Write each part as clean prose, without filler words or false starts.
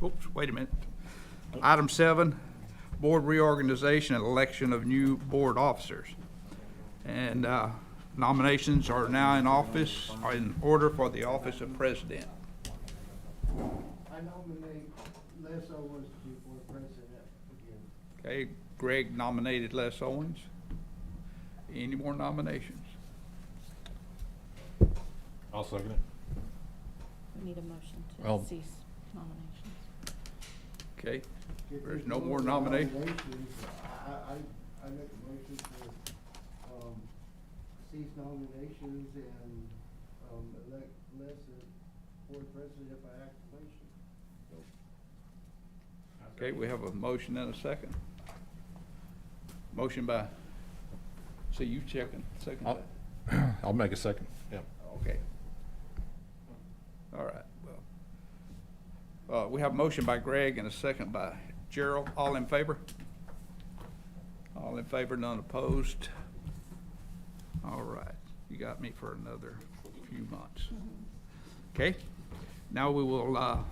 oops, wait a minute. Item 7, board reorganization and election of new board officers. And nominations are now in order for the office of president. I nominate Les Owens to be board president again. Okay, Greg nominated Les Owens. Any more nominations? I'll second it. We need a motion Well- to cease nominations. Okay, If there's no more other nominations. I make a motion to, cease nominations and, elect Les as board president by acclamation. Okay, we have a motion and a second. Motion by, see you checking, second by, I'll make a second, yeah. okay. All right, well, we have a motion by Greg and a second by Gerald. All in favor? All in favor, none opposed? All right, you got me for another few months. Okay, now we will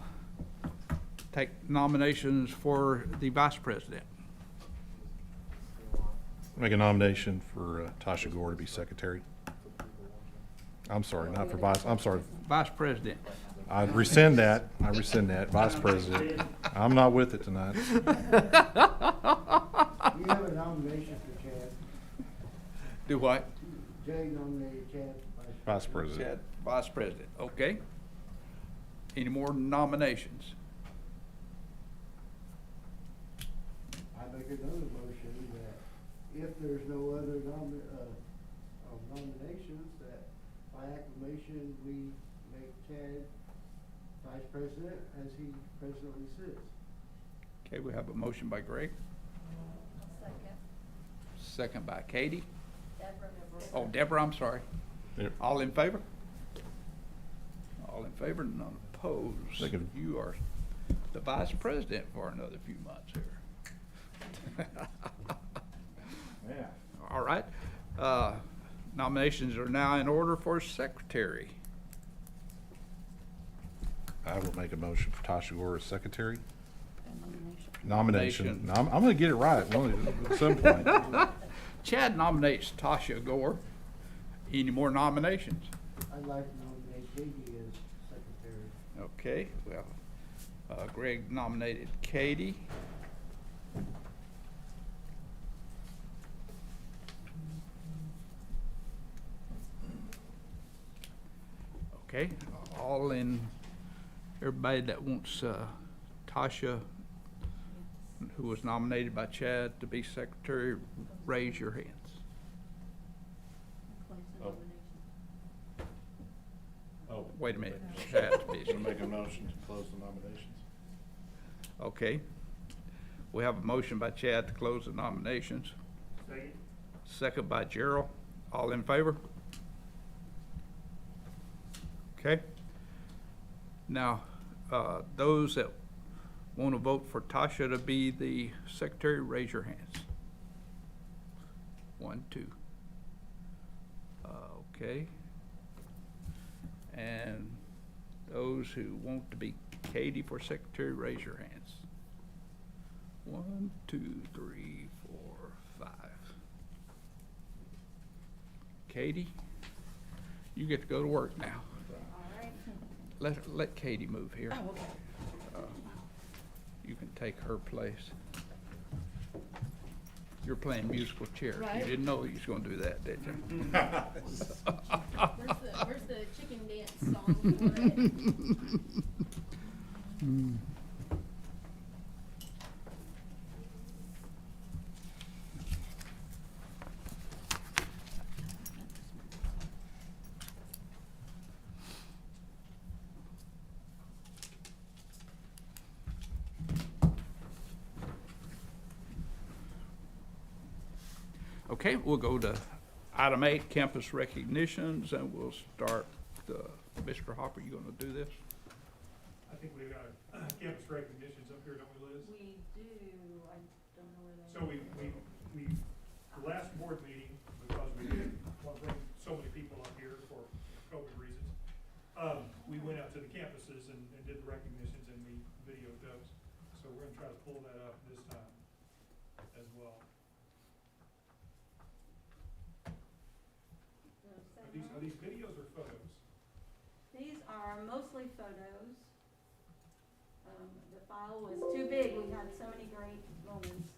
take nominations for the vice president. Make a nomination for Tasha Gore to be secretary. I'm sorry, not for vice, I'm sorry. Vice president. I rescind that, vice president. I'm not with it tonight. You have a nomination for Chad. Do what? Jay nominated Chad. Vice president. Chad, vice president, okay. Any more nominations? I make another motion that if there's no other nominations, that by acclamation, we make Chad vice president as he presently sits. Okay, we have a motion by Greg, Second. second by Katie. Deborah. Oh, Deborah, I'm sorry. Yep. All in favor? All in favor, none opposed. Second. You are the vice president for another few months here. Yeah. All right. Nominations are now in order for secretary. I will make a motion for Tasha Gore as secretary. Nomination. Nomination. Now, I'm gonna get it right at some point. Chad nominates Tasha Gore. Any more nominations? I'd like to nominate Katie as secretary. Okay, well, Greg nominated Katie. Okay, everybody that wants Tasha, who was nominated by Chad to be secretary, raise your hands. Close the Oh. nomination. Oh. Wait a minute, Chad's busy. Make a motion to close the nominations. Okay. We have a motion by Chad to close the nominations. Second. Second by Gerald. All in favor? Okay. Now, those that want to vote for Tasha to be the secretary, raise your hands. 1, 2. Okay. And those who want to be Katie for secretary, raise your hands. 1, 2, 3, 4, 5. Katie, you get to go to work now. All right. Let Katie move here. Oh, okay. You can take her place. You're playing musical chairs. You Right. didn't know you was gonna do that, did you? Where's the chicken dance song for it? Okay, we'll go to item 8, campus recognitions, and we'll start, Mr. Hopper, you gonna do this? I think we've got campus recognitions up here, don't we, Liz? We do, I don't know where they So the last board meeting, because we didn't want to bring so many people up here for COVID reasons, we went out to the campuses and did the recognitions, and we videoed photos. The file was too big, we had so many great moments.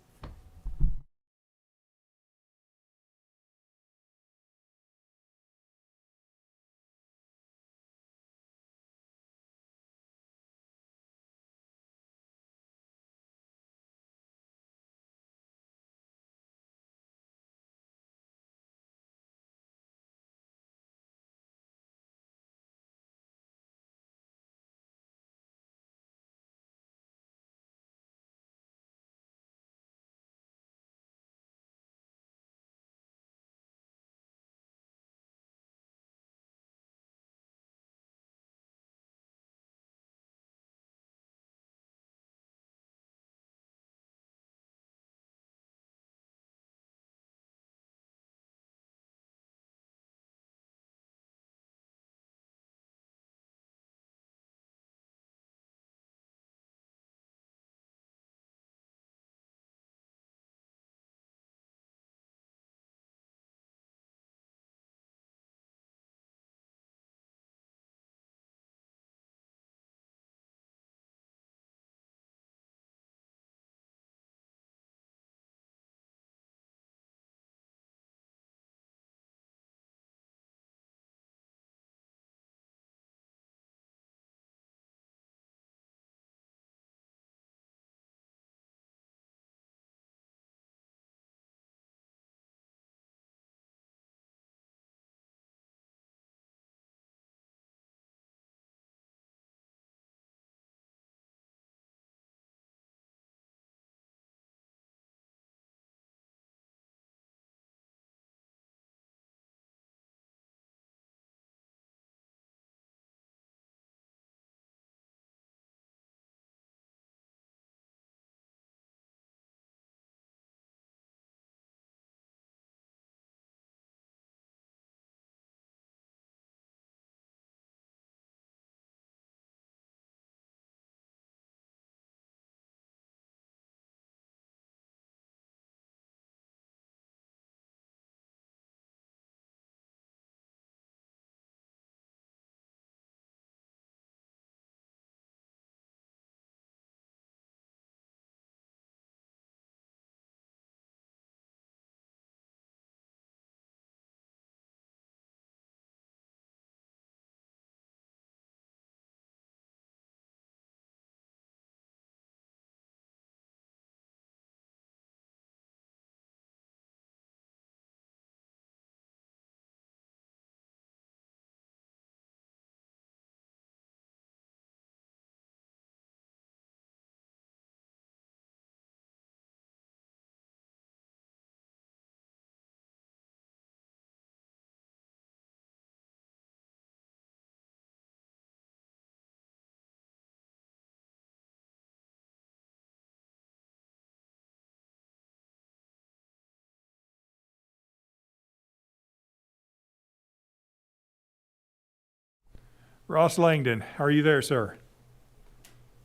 Ross Langdon, are you there, sir?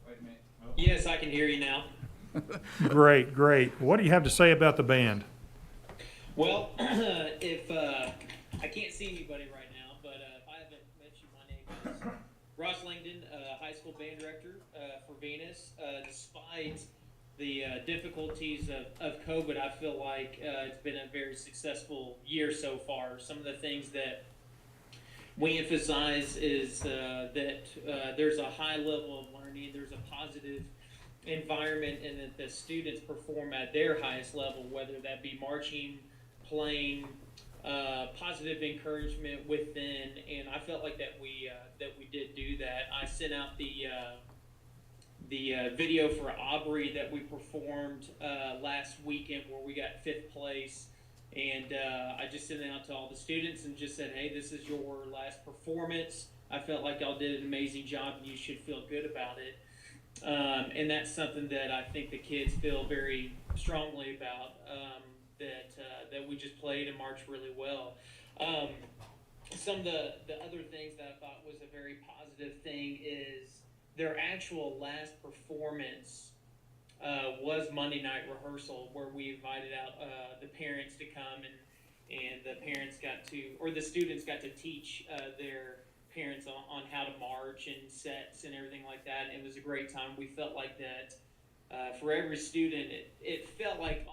Wait a minute. Yes, I can hear you now. Great, great. What do you have to say about the band? Well, if I can't see anybody right now, but if I haven't met you, my name is Ross Langdon, high school band director for Venus. Despite the difficulties of COVID, I feel like it's been a very successful year so far. Some of the things that we emphasize is that there's a high level of learning, there's a positive environment, and that the students perform at their highest level, whether that be marching, playing, positive encouragement within. And I felt like that we did do that. I sent out the video for Aubrey that we performed last weekend, where we got 5th place. And I just sent it out to all the students and just said, hey, this is your last performance. I felt like y'all did an amazing job and you should feel good about it. And that's something that I think the kids feel very strongly about, that we just played and marched really well. Some of the other things that I thought was a very positive thing is their actual last performance was Monday night rehearsal, where we invited out the parents to come, and the parents got to, or the students got to teach their parents on how to march and sets and everything like that. It was a great time. We felt like that for every student, it felt like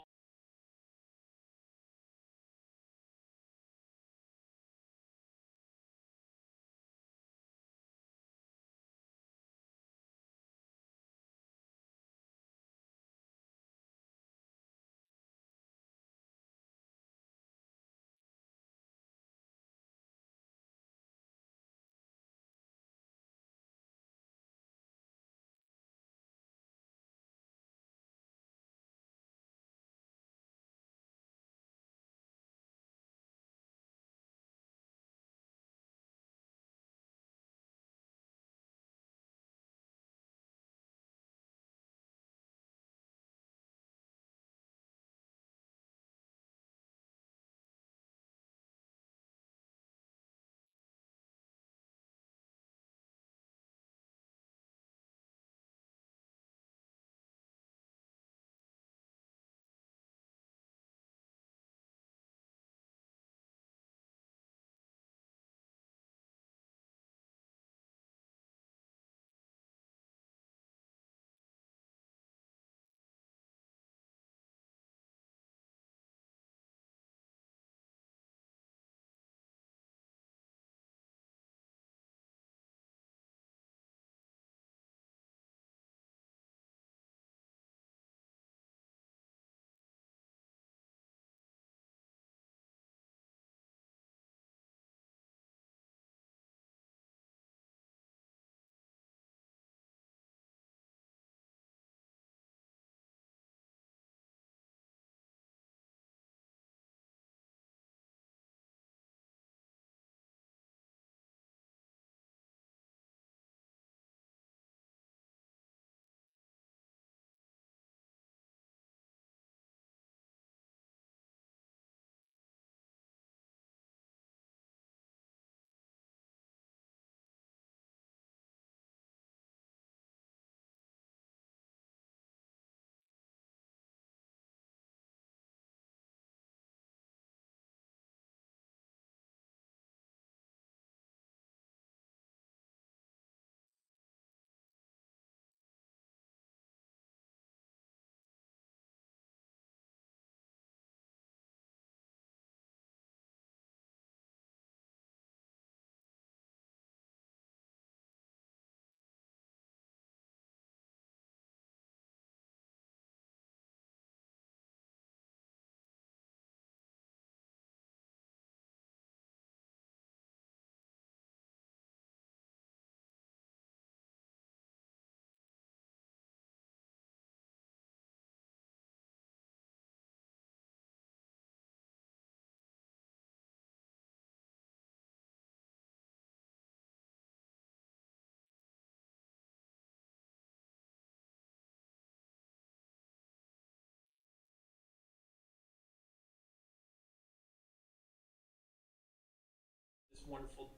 this wonderful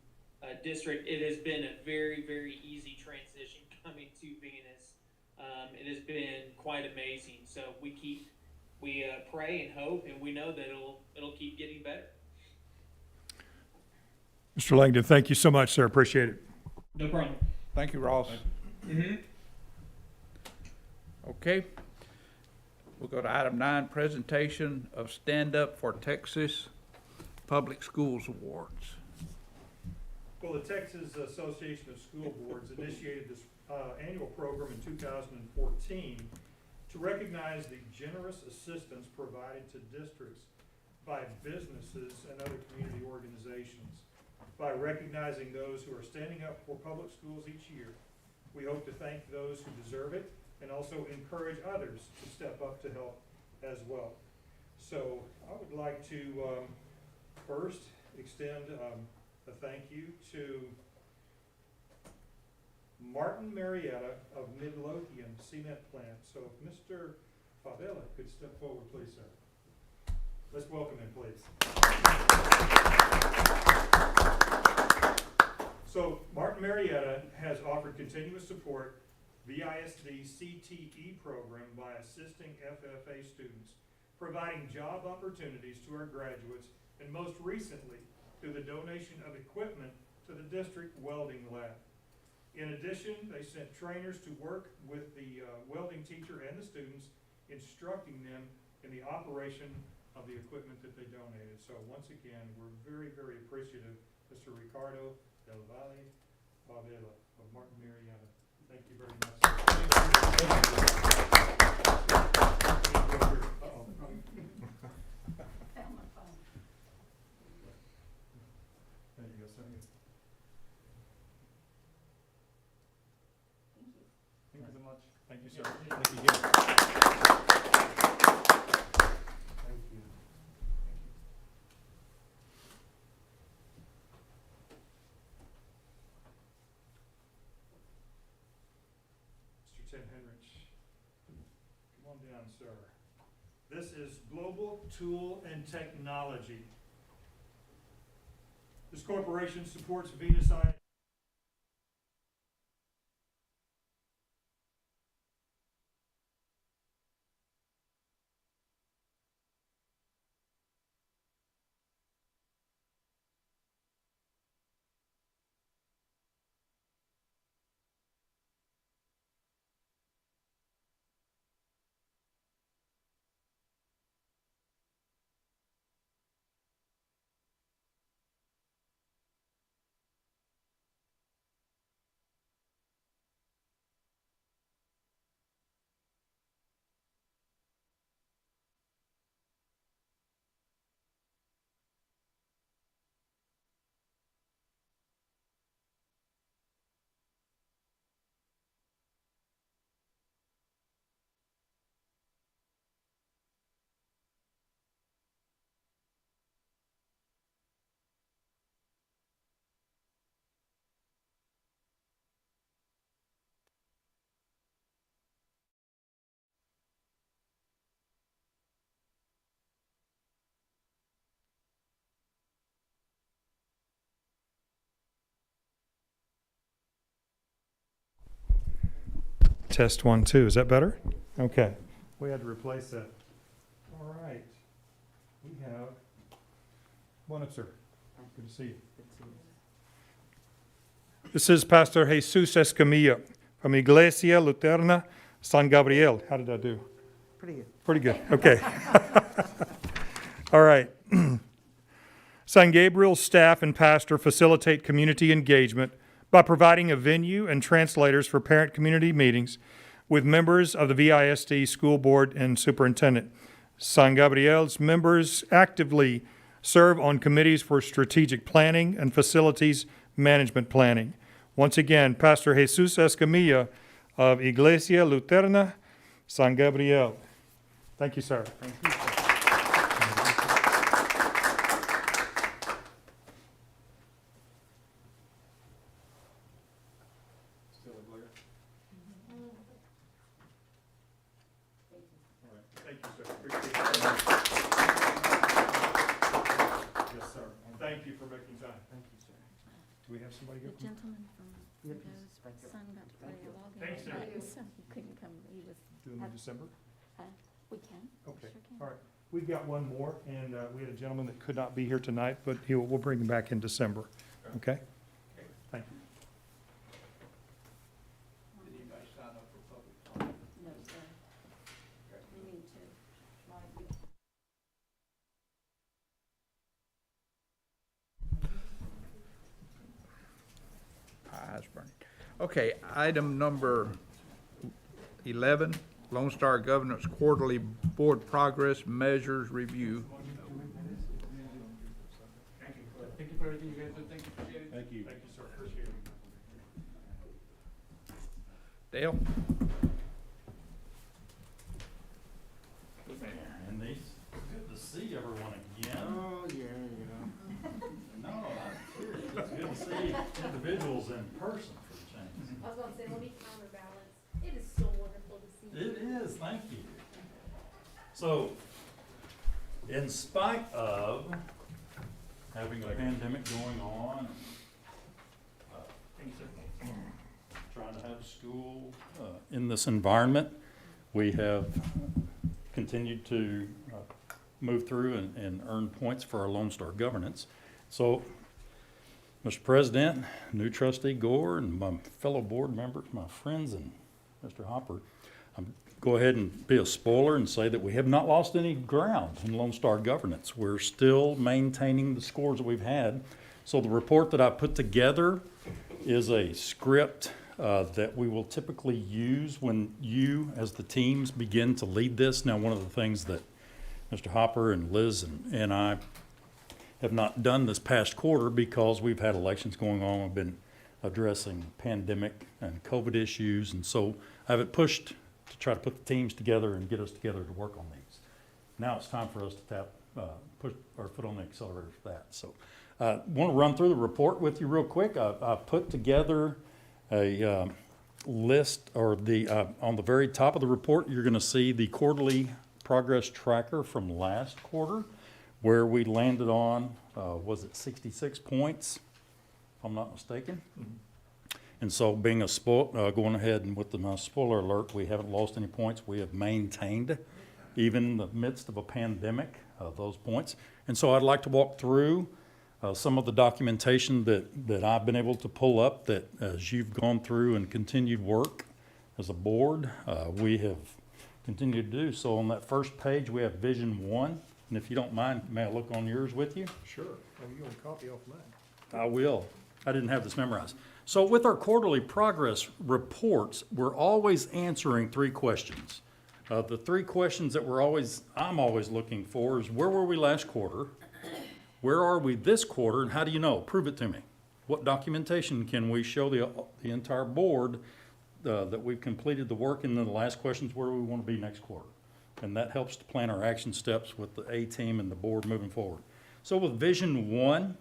district. It has been a very, very easy transition coming to Venus. It has been quite amazing. So we pray and hope, and we know that it'll keep getting better. Mr. Langdon, thank you so much, sir. Appreciate it. No problem. Thank you, Ross. Mm-hmm. Okay. We'll go to item 9, presentation of Stand Up for Texas Public Schools Awards. Well, the Texas Association of School Boards initiated this annual program in 2014 to recognize the generous assistance provided to districts by businesses and other community organizations. By recognizing those who are standing up for public schools each year, we hope to thank those who deserve it and also encourage others to step up to help as well. So I would like to first extend a thank you to Martin Marietta of Midlothian Cement Plant. So if Mr. Favela could step forward, please, sir. Let's welcome him, please. So Martin Marietta has offered continuous support VISD CTE program by assisting FFA students, providing job opportunities to our graduates, and most recently through the donation of equipment to the district welding lab. In addition, they sent trainers to work with the welding teacher and the students, instructing them in the operation of the equipment that they donated. So once again, we're very, very appreciative, Mr. Ricardo Del Valle Favela of Martin Marietta. Thank you very much. Uh-oh. Found my phone. There you go, sir. Thank you. Thank you so much. Thank you, sir. Thank you. Thank you. Mr. Tim Henrich, come on down, sir. This is Global Tool and Technology. This corporation supports Venus I. Test 1, 2. Is that better? Okay. We had to replace that. All right. We have, one up, sir. Good to see you. This is Pastor Jesus Escamilla from Iglesia Luterna San Gabriel. How did I do? Pretty good. Pretty good. Okay. All right. San Gabriel staff and pastor facilitate community engagement by providing a venue and translators for parent community meetings with members of the VISD school board and superintendent. San Gabriel's members actively serve on committees for strategic planning and facilities management planning. Once again, Pastor Jesus Escamilla of Iglesia Luterna San Gabriel. Thank you, sir. Thank you, sir. Still a glare? All right. Thank you, sir. Appreciate it. Yes, sir. And thank you for making time. Thank you, sir. Do we have somebody The go? gentleman from Yep, Windows, he's back there. son got to play a ball game. Thanks, sir. So he couldn't come, he was, Do them in December? we can. Okay. Sure can. All right. We've got one more, and we had a gentleman that could not be here tonight, but we'll bring him back in December. Okay? Thank you. Did anybody sign up for public comment? No, sir. We need to. Like, Eyes burning. Okay, item number 11, Lone Star Governance Quarterly Board Progress Measures Review. Thank you. Thank you for everything you guys do. Thank you, appreciate it. Thank you. Thank you, sir. Appreciate it. Dale? And these, good to see everyone again. Oh, yeah. No, I'm serious. It's good to see individuals in person for a change. I was gonna say, let me counterbalance. It is so wonderful to see you. It is, thank you. So, in spite of having a pandemic going on, trying to have school in this environment, we have continued to move through and earn points for our Lone Star governance. So Mr. President, new trustee Gore, and my fellow board members, my friends, and Mr. Hopper, go ahead and be a spoiler and say that we have not lost any ground in Lone Star governance. We're still maintaining the scores that we've had. So the report that I put together is a script that we will typically use when you, as the teams, begin to lead this. Now, one of the things that Mr. Hopper and Liz and I have not done this past quarter because we've had elections going on. We've been addressing pandemic and COVID issues, and so I have it pushed to try to put the teams together and get us together to work on these. Now it's time for us to put our foot on the accelerator for that. So I want to run through the report with you real quick. I put together a list, or on the very top of the report, you're going to see the quarterly progress tracker from last quarter, where we landed on, was it 66 points, if I'm not mistaken? And so being going ahead and with my spoiler alert, we haven't lost any points. We have maintained, even in the midst of a pandemic, those points. And so I'd like to walk through some of the documentation that I've been able to pull up that as you've gone through and continued work as a board, we have continued to do. So on that first page, we have Vision 1. And if you don't mind, may I look on yours with you? Sure. Are you gonna copy off mine? I will. I didn't have this memorized. So with our quarterly progress reports, we're always answering 3 questions. The 3 questions that I'm always looking for is, where were we last quarter? Where are we this quarter? And how do you know? Prove it to me. What documentation can we show the entire board that we've completed the work? And then the last question is, where do we want to be next quarter? And that helps to plan our action steps with the A team and the board moving forward. So with Vision 1,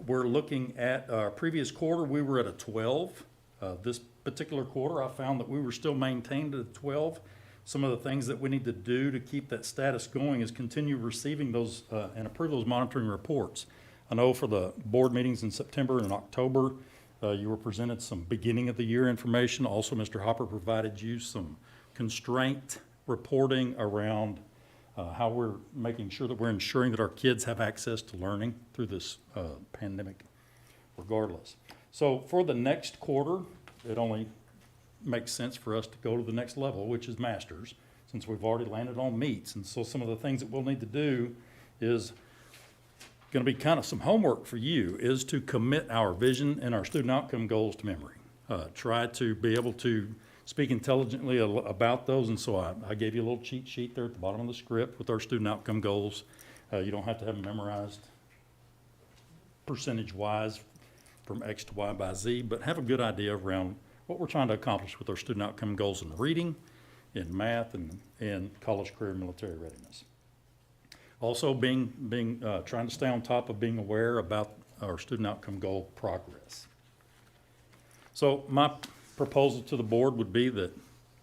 we're looking at our previous quarter, we were at a 12. This particular quarter, I found that we were still maintained at a 12. Some of the things that we need to do to keep that status going is continue receiving those and approve those monitoring reports. I know for the board meetings in September and October, you were presented some beginning of the year information. Also, Mr. Hopper provided you some constraint reporting around how we're making sure that we're ensuring that our kids have access to learning through this pandemic regardless. So for the next quarter, it only makes sense for us to go to the next level, which is masters, since we've already landed on meets. And so some of the things that we'll need to do is going to be kind of some homework for you, is to commit our vision and our student outcome goals to memory. Try to be able to speak intelligently about those, and so I gave you a little cheat sheet there at the bottom of the script with our student outcome goals. You don't have to have them memorized percentage-wise from X to Y by Z, but have a good idea around what we're trying to accomplish with our student outcome goals in reading, in math, and in college, career, military readiness. Also trying to stay on top of being aware about our student outcome goal progress. So my proposal to the board would be that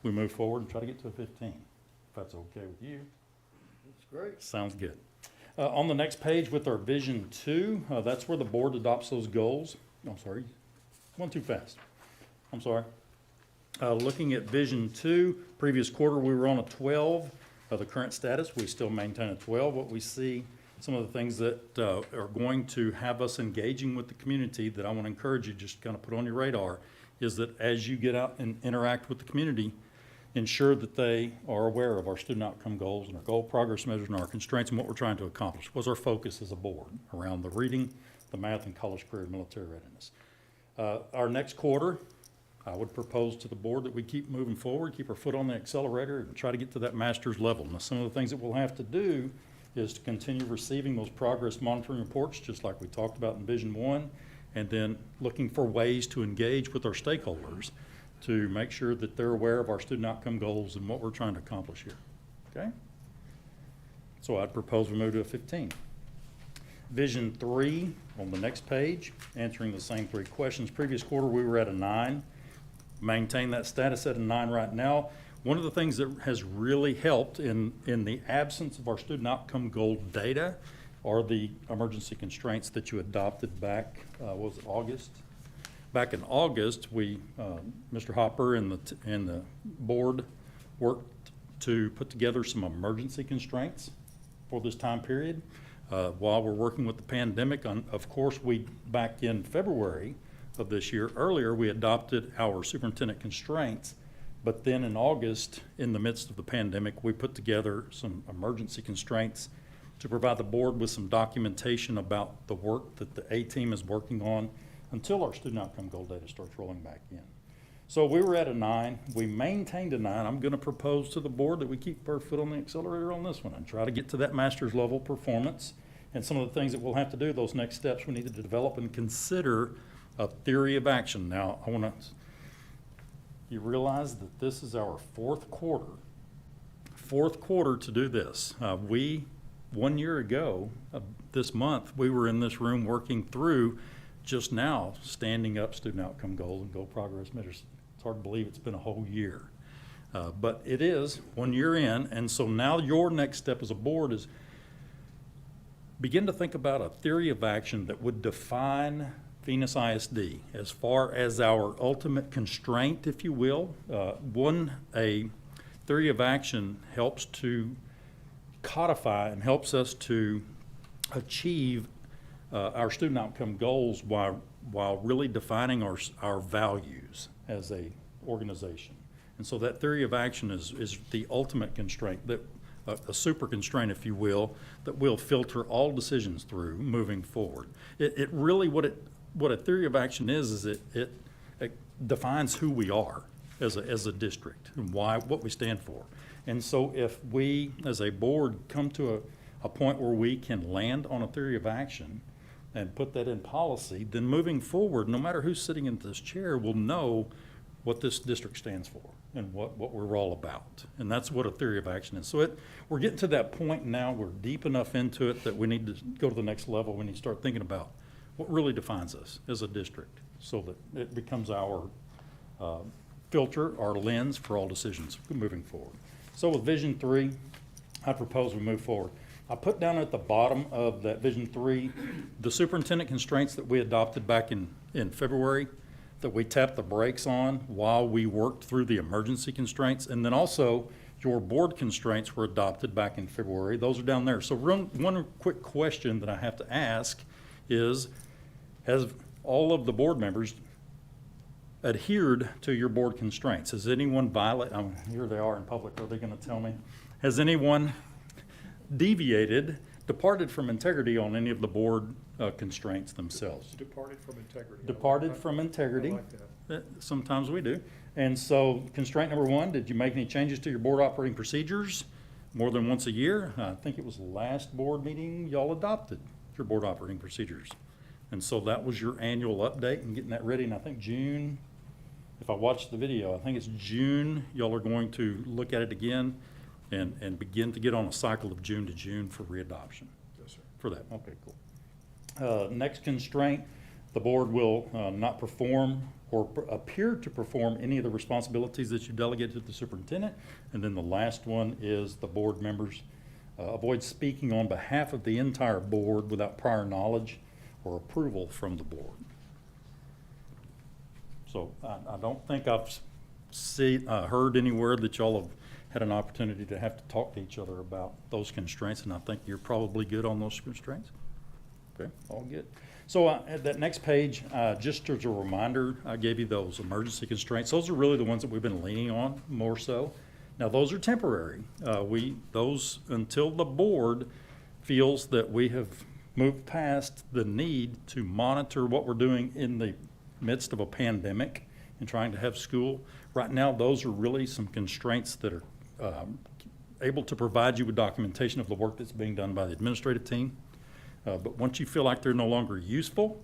we move forward and try to get to a 15, if that's okay with you. That's great. Sounds good. On the next page with our Vision 2, that's where the board adopts those goals. I'm sorry, went too fast. I'm sorry. Looking at Vision 2, previous quarter we were on a 12. The current status, we still maintain a 12. What we see, some of the things that are going to have us engaging with the community that I want to encourage you just kind of put on your radar is that as you get out and interact with the community, ensure that they are aware of our student outcome goals and our goal progress measures and our constraints and what we're trying to accomplish. What's our focus as a board around the reading, the math, and college, career, and military readiness. Our next quarter, I would propose to the board that we keep moving forward, keep our foot on the accelerator, and try to get to that master's level. Now, some of the things that we'll have to do is to continue receiving those progress monitoring reports, just like we talked about in Vision 1, and then looking for ways to engage with our stakeholders to make sure that they're aware of our student outcome goals and what we're trying to accomplish here, okay? So I'd propose we move to a 15. Vision 3 on the next page, answering the same 3 questions. Previous quarter, we were at a 9. Maintain that status at a 9 right now. One of the things that has really helped in the absence of our student outcome goal data are the emergency constraints that you adopted back, was it August? Back in August, we, Mr. Hopper and the board worked to put together some emergency constraints for this time period. While we're working with the pandemic, of course, back in February of this year, earlier, we adopted our superintendent constraints. But then in August, in the midst of the pandemic, we put together some emergency constraints to provide the board with some documentation about the work that the A-team is working on until our student outcome goal data starts rolling back in. So we were at a 9. We maintained a 9. I'm going to propose to the board that we keep our foot on the accelerator on this one and try to get to that master's level performance. And some of the things that we'll have to do, those next steps, we need to develop and consider a theory of action. Now, you realize that this is our fourth quarter to do this. 1 year ago, this month, we were in this room working through just now standing up student outcome goals and goal progress measures. It's hard to believe it's been a whole year. But it is 1 year in, and so now your next step as a board is begin to think about a theory of action that would define Venus ISD as far as our ultimate constraint, if you will. A theory of action helps to codify and helps us to achieve our student outcome goals while really defining our values as a organization. And so that theory of action is the ultimate constraint, that a super constraint, if you will, that will filter all decisions through moving forward. It really, what a theory of action is it defines who we are as a district and what we stand for. And so if we, as a board, come to a point where we can land on a theory of action and put that in policy, then moving forward, no matter who's sitting in this chair will know what this district stands for and what we're all about. And that's what a theory of action is. So we're getting to that point now, we're deep enough into it that we need to go to the next level. We need to start thinking about what really defines us as a district so that it becomes our filter, our lens for all decisions moving forward. So with Vision 3, I propose we move forward. I put down at the bottom of that Vision 3 the superintendent constraints that we adopted back in February, that we tapped the brakes on while we worked through the emergency constraints, and then also your board constraints were adopted back in February. Those are down there. So one quick question that I have to ask is, has all of the board members adhered to your board constraints? Has anyone here they are in public, are they going to tell me? Has anyone departed from integrity on any of the board constraints themselves? Departed from integrity. Departed from integrity. I like that. Sometimes we do. And so constraint number 1, did you make any changes to your board operating procedures more than once a year? I think it was the last board meeting y'all adopted your board operating procedures. And so that was your annual update and getting that ready. And I think June, if I watched the video, I think it's June, y'all are going to look at it again and begin to get on a cycle of June to June for readoption. Yes, sir. For that, okay, cool. Next constraint, the board will not perform or appear to perform any of the responsibilities that you delegate to the superintendent. And then the last one is the board members avoid speaking on behalf of the entire board without prior knowledge or approval from the board. So I don't think I've heard anywhere that y'all have had an opportunity to have to talk to each other about those constraints, and I think you're probably good on those constraints. Okay, all good. So at that next page, just as a reminder, I gave you those emergency constraints. Those are really the ones that we've been leaning on more so. Now, those are temporary. Those until the board feels that we have moved past the need to monitor what we're doing in the midst of a pandemic and trying to have school. Right now, those are really some constraints that are able to provide you with documentation of the work that's being done by the administrative team. But once you feel like they're no longer useful,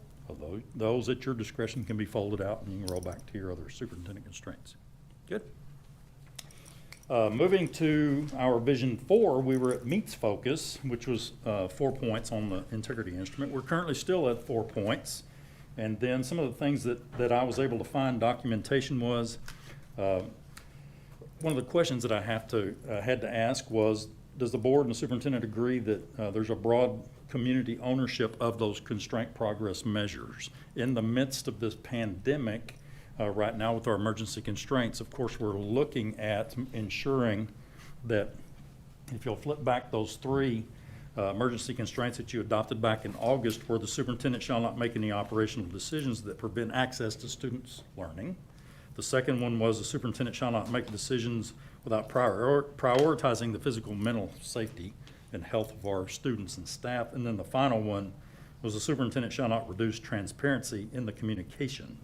those at your discretion can be folded out and you can roll back to your other superintendent constraints. Good. Moving to our Vision 4, we were at meets focus, which was 4 points on the integrity instrument. We're currently still at 4 points. And then some of the things that I was able to find documentation was, one of the questions that I had to ask was, does the board and the superintendent agree that there's a broad community ownership of those constraint progress measures? In the midst of this pandemic, right now with our emergency constraints, of course, we're looking at ensuring that, if you'll flip back those 3 emergency constraints that you adopted back in August, where the superintendent shall not make any operational decisions that prevent access to students' learning. The second one was the superintendent shall not make decisions without prioritizing the physical, mental safety and health of our students and staff. And then the final one was the superintendent shall not reduce transparency in the communication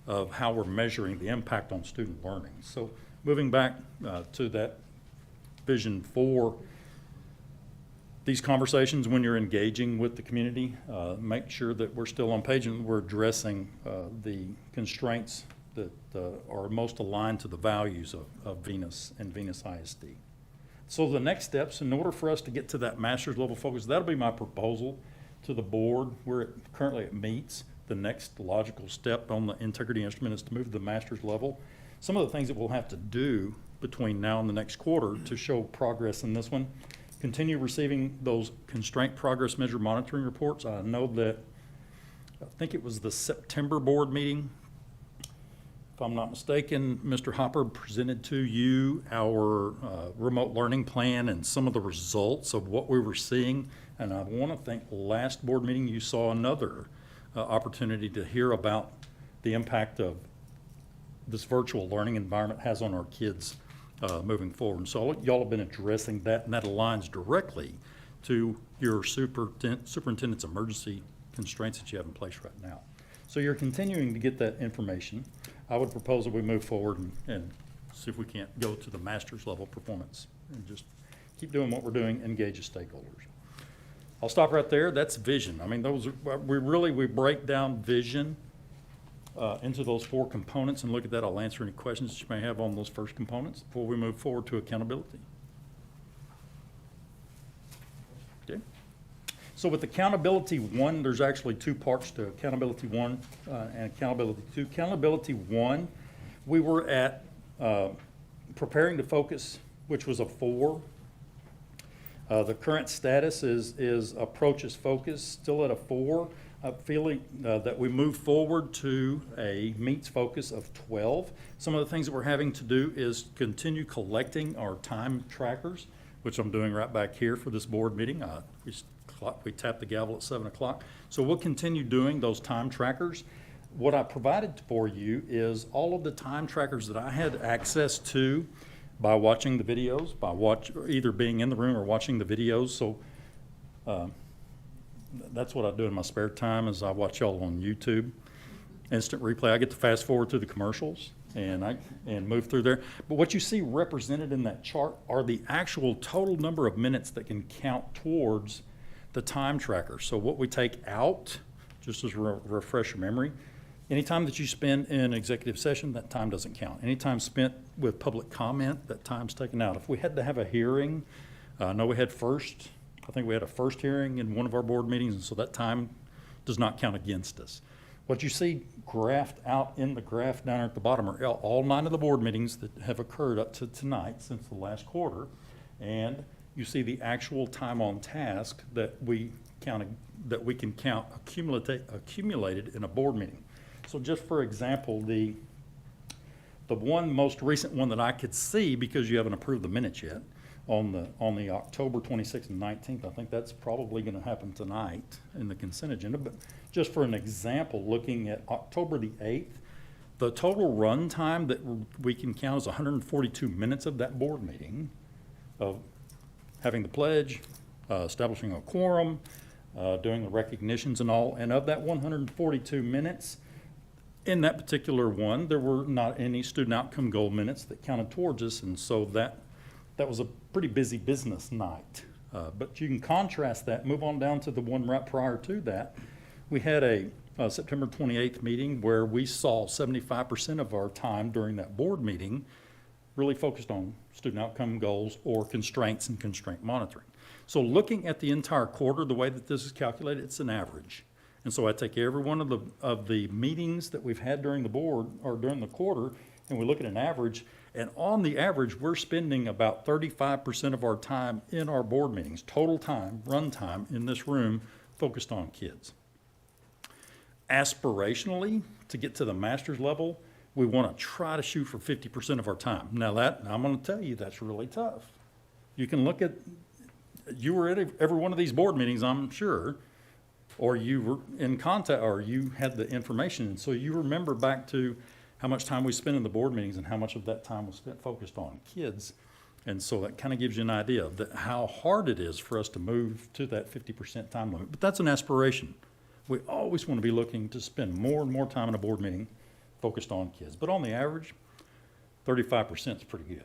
of how we're measuring the impact on student learning. So moving back to that Vision 4, these conversations, when you're engaging with the community, make sure that we're still on page and we're addressing the constraints that are most aligned to the values of Venus and Venus ISD. So the next steps, in order for us to get to that master's level focus, that'll be my proposal to the board where currently it meets. The next logical step on the integrity instrument is to move to the master's level. Some of the things that we'll have to do between now and the next quarter to show progress in this one, continue receiving those constraint progress measure monitoring reports. I know that, I think it was the September board meeting, if I'm not mistaken, Mr. Hopper presented to you our remote learning plan and some of the results of what we were seeing. And I want to think last board meeting you saw another opportunity to hear about the impact of this virtual learning environment has on our kids moving forward. And so y'all have been addressing that, and that aligns directly to your superintendent's emergency constraints that you have in place right now. So you're continuing to get that information. I would propose that we move forward and see if we can't go to the master's level performance and just keep doing what we're doing, engage the stakeholders. I'll stop right there. That's vision. I mean, those are, we break down vision into those 4 components and look at that. I'll answer any questions that you may have on those first components before we move forward to accountability. Okay. So with accountability 1, there's actually 2 parts to accountability 1 and accountability 2. Accountability 1, we were at preparing to focus, which was a 4. The current status is approaches focus, still at a 4. Feeling that we move forward to a meets focus of 12. Some of the things that we're having to do is continue collecting our time trackers, which I'm doing right back here for this board meeting. We tap the gavel at 7 o'clock. So we'll continue doing those time trackers. What I provided for you is all of the time trackers that I had access to by watching the videos, either being in the room or watching the videos. So that's what I do in my spare time is I watch y'all on YouTube. Instant replay. I get to fast forward through the commercials and move through there. But what you see represented in that chart are the actual total number of minutes that can count towards the time tracker. So what we take out, just as a refresh your memory, anytime that you spend in an executive session, that time doesn't count. Anytime spent with public comment, that time's taken out. If we had to have a hearing, I know we had I think we had a first hearing in one of our board meetings, and so that time does not count against us. What you see graphed out in the graph down at the bottom are all 9 of the board meetings that have occurred up to tonight since the last quarter, and you see the actual time on task that we can count accumulated in a board meeting. So just for example, the one most recent one that I could see, because you haven't approved the minutes yet, on the October 26th and 19th, I think that's probably going to happen tonight in the consent agenda. But just for an example, looking at October the 8th, the total run time that we can count is 142 minutes of that board meeting, of having the pledge, establishing a quorum, doing the recognitions and all. And of that 142 minutes, in that particular one, there were not any student outcome goal minutes that counted towards us, and so that was a pretty busy business night. But you can contrast that, move on down to the one right prior to that. We had a September 28th meeting where we saw 75% of our time during that board meeting really focused on student outcome goals or constraints and constraint monitoring. So looking at the entire quarter, the way that this is calculated, it's an average. And so I take every one of the meetings that we've had during the board or during the quarter, and we look at an average, and on the average, we're spending about 35% of our time in our board meetings, total time, run time in this room, focused on kids. Aspirationally, to get to the master's level, we want to try to shoot for 50% of our time. Now I'm going to tell you that's really tough. You can look at you were at every one of these board meetings, I'm sure, or you were in contact, or you had the information, and so you remember back to how much time we spent in the board meetings and how much of that time was spent focused on kids. And so that kind of gives you an idea of how hard it is for us to move to that 50% time limit. But that's an aspiration. We always want to be looking to spend more and more time in a board meeting focused on kids. But on the average, 35% is pretty good.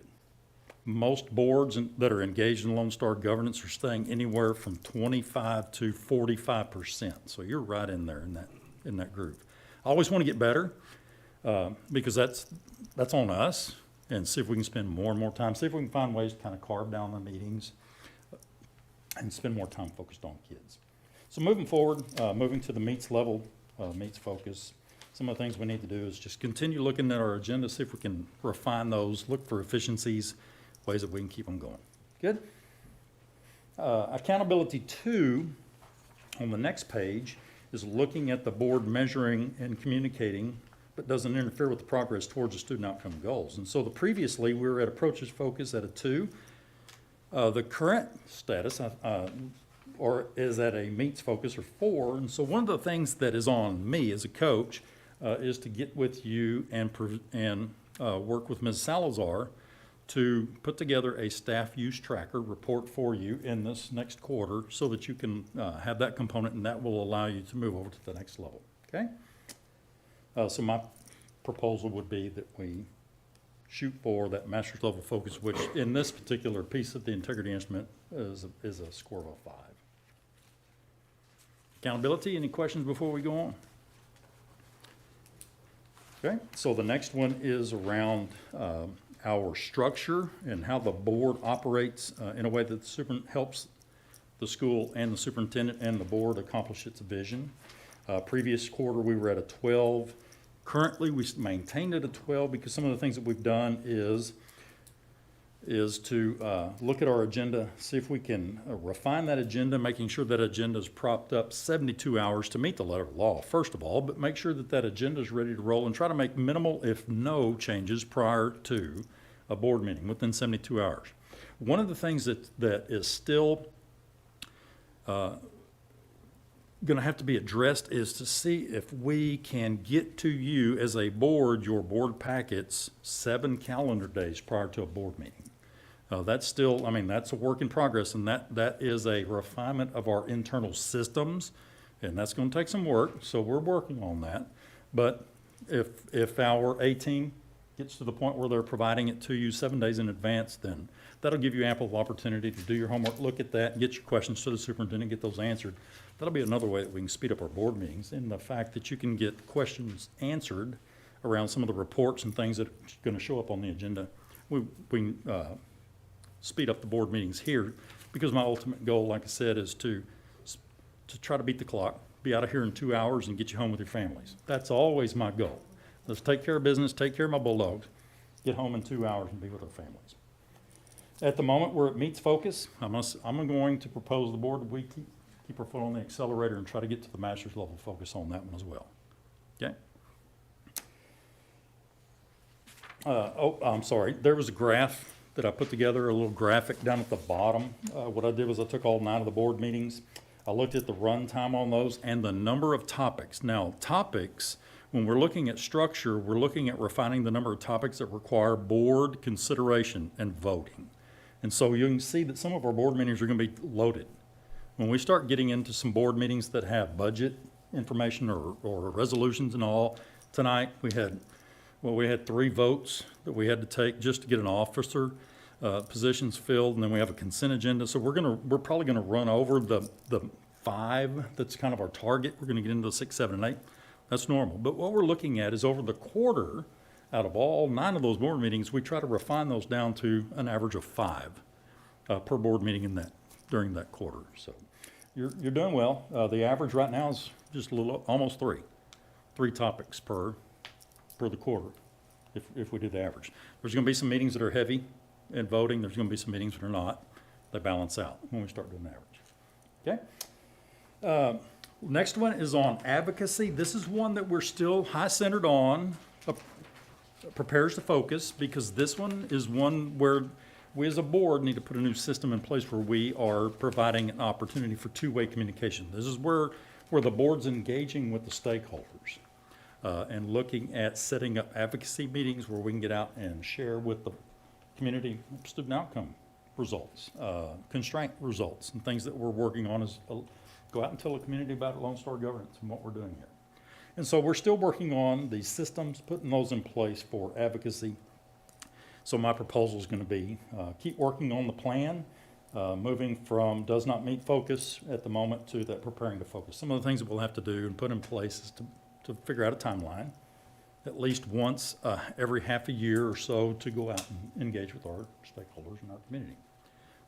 Most boards that are engaged in Lone Star governance are staying anywhere from 25 to 45%. So you're right in there in that group. I always want to get better because that's on us, and see if we can spend more and more time, see if we can find ways to kind of carve down the meetings and spend more time focused on kids. So moving forward, moving to the meets level, meets focus, some of the things we need to do is just continue looking at our agenda, see if we can refine those, look for efficiencies, ways that we can keep them going. Good? Accountability 2 on the next page is looking at the board measuring and communicating, but doesn't interfere with the progress towards the student outcome goals. And so previously, we were at approaches focus at a 2. The current status or is at a meets focus or 4. And so one of the things that is on me as a coach is to get with you and work with Ms. Salazar to put together a staff use tracker report for you in this next quarter so that you can have that component, and that will allow you to move over to the next level, okay? So my proposal would be that we shoot for that master's level focus, which in this particular piece of the integrity instrument is a score of a 5. Accountability, any questions before we go on? Okay, so the next one is around our structure and how the board operates in a way that helps the school and the superintendent and the board accomplish its vision. Previous quarter, we were at a 12. Currently, we maintained at a 12 because some of the things that we've done is to look at our agenda, see if we can refine that agenda, making sure that agenda is propped up 72 hours to meet the letter of the law, first of all, but make sure that that agenda is ready to roll and try to make minimal, if no, changes prior to a board meeting within 72 hours. One of the things that is still going to have to be addressed is to see if we can get to you as a board your board packets 7 calendar days prior to a board meeting. That's still, I mean, that's a work in progress, and that is a refinement of our internal systems, and that's going to take some work, so we're working on that. But if our A team gets to the point where they're providing it to you 7 days in advance, then that'll give you ample opportunity to do your homework, look at that, get your questions to the superintendent, get those answered. That'll be another way that we can speed up our board meetings, in the fact that you can get questions answered around some of the reports and things that are going to show up on the agenda. We speed up the board meetings here, because my ultimate goal, like I said, is to try to beat the clock, be out of here in 2 hours and get you home with your families. That's always my goal. Let's take care of business, take care of my bulldogs, get home in 2 hours and be with our families. At the moment, we're at meets focus. I'm going to propose the board that we keep our foot on the accelerator and try to get to the master's level focus on that one as well. Okay? I'm sorry. There was a graph that I put together, a little graphic down at the bottom. What I did was I took all 9 of the board meetings. I looked at the run time on those and the number of topics. Now, topics, when we're looking at structure, we're looking at refining the number of topics that require board consideration and voting. And so you can see that some of our board meetings are going to be loaded. When we start getting into some board meetings that have budget information or resolutions and all, tonight we had 3 votes that we had to take just to get an officer positions filled, and then we have a consent agenda. So we're probably gonna run over the 5 that's kind of our target. We're gonna get into the 6, 7, and 8. That's normal. But what we're looking at is over the quarter, out of all 9 of those board meetings, we try to refine those down to an average of 5 per board meeting during that quarter. So you're doing well. The average right now is just almost 3 topics per the quarter, if we do the average. There's going to be some meetings that are heavy in voting. There's going to be some meetings that are not. They balance out when we start doing the average. Okay. Next one is on advocacy. This is one that we're still high-centered on, prepares to focus, because this one is one where we as a board need to put a new system in place where we are providing an opportunity for two-way communication. This is where the board's engaging with the stakeholders and looking at setting up advocacy meetings where we can get out and share with the community student outcome results, constraint results, and things that we're working on is go out and tell the community about Lone Star governance and what we're doing here. And so we're still working on these systems, putting those in place for advocacy. So my proposal is going to be keep working on the plan, moving from does not meet focus at the moment to that preparing to focus. Some of the things that we'll have to do and put in place is to figure out a timeline, at least once every half a year or so to go out and engage with our stakeholders in our community.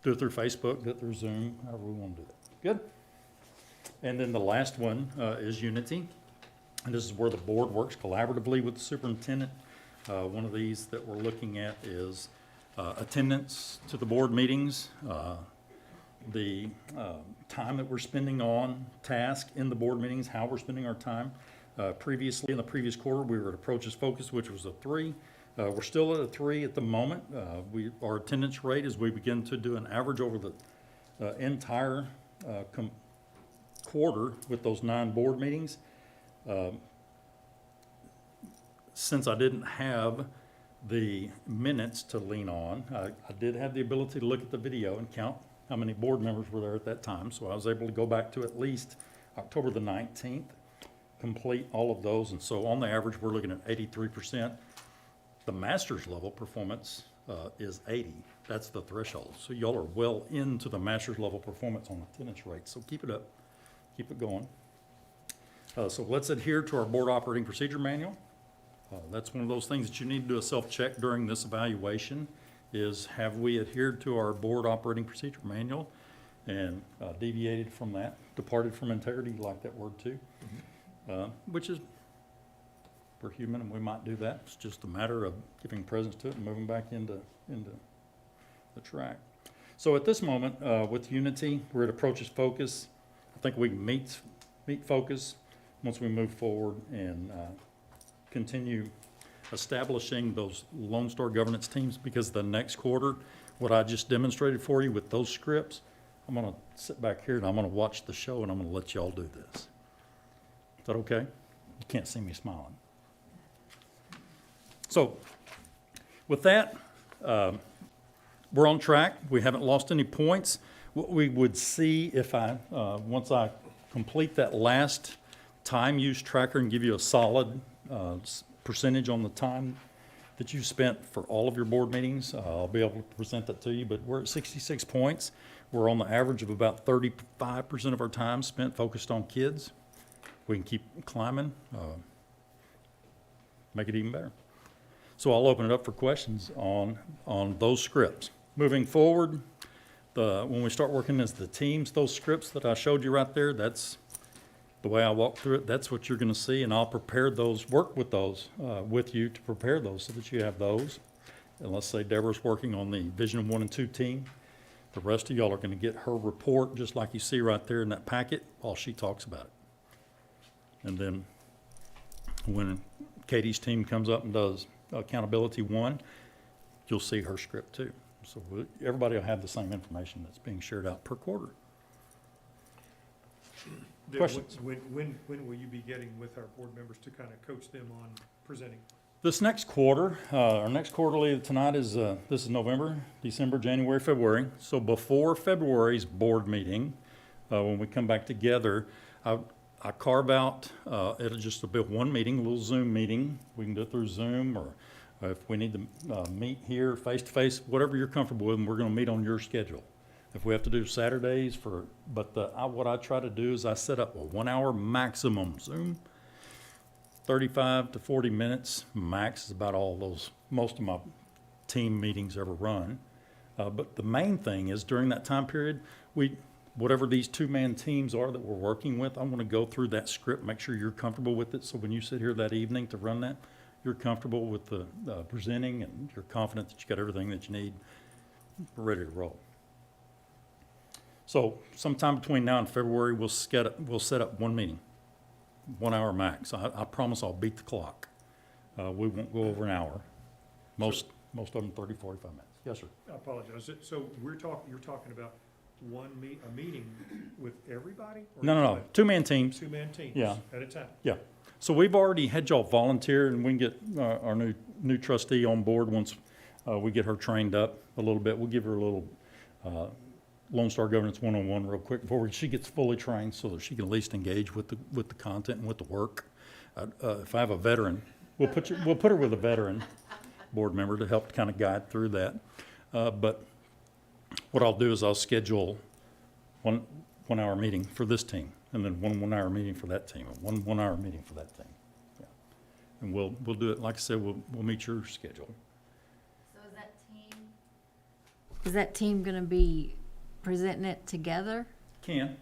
Do it through Facebook, do it through Zoom, however we want to do that. Good? And then the last one is Unity. And this is where the board works collaboratively with the superintendent. One of these that we're looking at is attendance to the board meetings, the time that we're spending on task in the board meetings, how we're spending our time. Previously, in the previous quarter, we were at Approaches Focus, which was a 3. We're still at a 3 at the moment. Our attendance rate, as we begin to do an average over the entire quarter with those 9 board meetings, since I didn't have the minutes to lean on, I did have the ability to look at the video and count how many board members were there at that time. So I was able to go back to at least October the 19th, complete all of those. And so on the average, we're looking at 83%. The master's level performance is 80. That's the threshold. So y'all are well into the master's level performance on attendance rate. So keep it up, keep it going. So let's adhere to our board operating procedure manual. That's one of those things that you need to do a self-check during this evaluation is have we adhered to our board operating procedure manual and deviated from that, departed from integrity, you like that word too, which is, we're human and we might do that. It's just a matter of giving presence to it and moving back into the track. So at this moment, with Unity, we're at Approaches Focus. I think we can meet focus once we move forward and continue establishing those Lone Star governance teams, because the next quarter, what I just demonstrated for you with those scripts, I'm going to sit back here and I'm going to watch the show and I'm going to let y'all do this. Is that okay? You can't see me smiling. So with that, we're on track. We haven't lost any points. What we would see if once I complete that last time use tracker and give you a solid percentage on the time that you spent for all of your board meetings, I'll be able to present that to you, but we're at 66 points. We're on the average of about 35% of our time spent focused on kids. We can keep climbing, make it even better. So I'll open it up for questions on those scripts. Moving forward, when we start working as the teams, those scripts that I showed you right there, that's the way I walk through it, that's what you're going to see, and I'll prepare those, work with those, with you to prepare those so that you have those. And let's say Deborah's working on the Vision 1 and 2 team. The rest of y'all are going to get her report, just like you see right there in that packet, while she talks about it. And then when Katie's team comes up and does Accountability 1, you'll see her script too. So everybody will have the same information that's being shared out per quarter. Questions? When will you be getting with our board members to kind of coach them on presenting? This next quarter, our next quarterly tonight is, this is November, December, January, February. So before February's board meeting, when we come back together, I carve out, it'll just be one meeting, a little Zoom meeting. We can do it through Zoom, or if we need to meet here face-to-face, whatever you're comfortable with, and we're going to meet on your schedule. If we have to do Saturdays what I try to do is I set up a 1 hour maximum Zoom, 35 to 40 minutes max is about all those, most of my team meetings ever run. But the main thing is during that time period, whatever these 2-man teams are that we're working with, I want to go through that script, make sure you're comfortable with it. So when you sit here that evening to run that, you're comfortable with the presenting and you're confident that you got everything that you need. We're ready to roll. So sometime between now and February, we'll set up one meeting, 1 hour max. I promise I'll beat the clock. We won't go over an hour. Most of them 30, 45 minutes. Yes, sir. I apologize. So you're talking about a meeting with everybody? Or No. Two-man teams. Two-man teams? Yeah. At a time? Yeah. So we've already had y'all volunteer, and we can get our new trustee on board once we get her trained up a little bit. We'll give her a little Lone Star Governance 101 real quick before she gets fully trained, so that she can at least engage with the content and with the work. If I have a veteran, we'll put her with a veteran board member to help kind of guide through that. But what I'll do is I'll schedule one hour meeting for this team, and then one hour meeting for that team, and one hour meeting for that team. Yeah. And we'll do it, like I said, we'll meet your schedule. So is that team gonna be presenting it together, Can,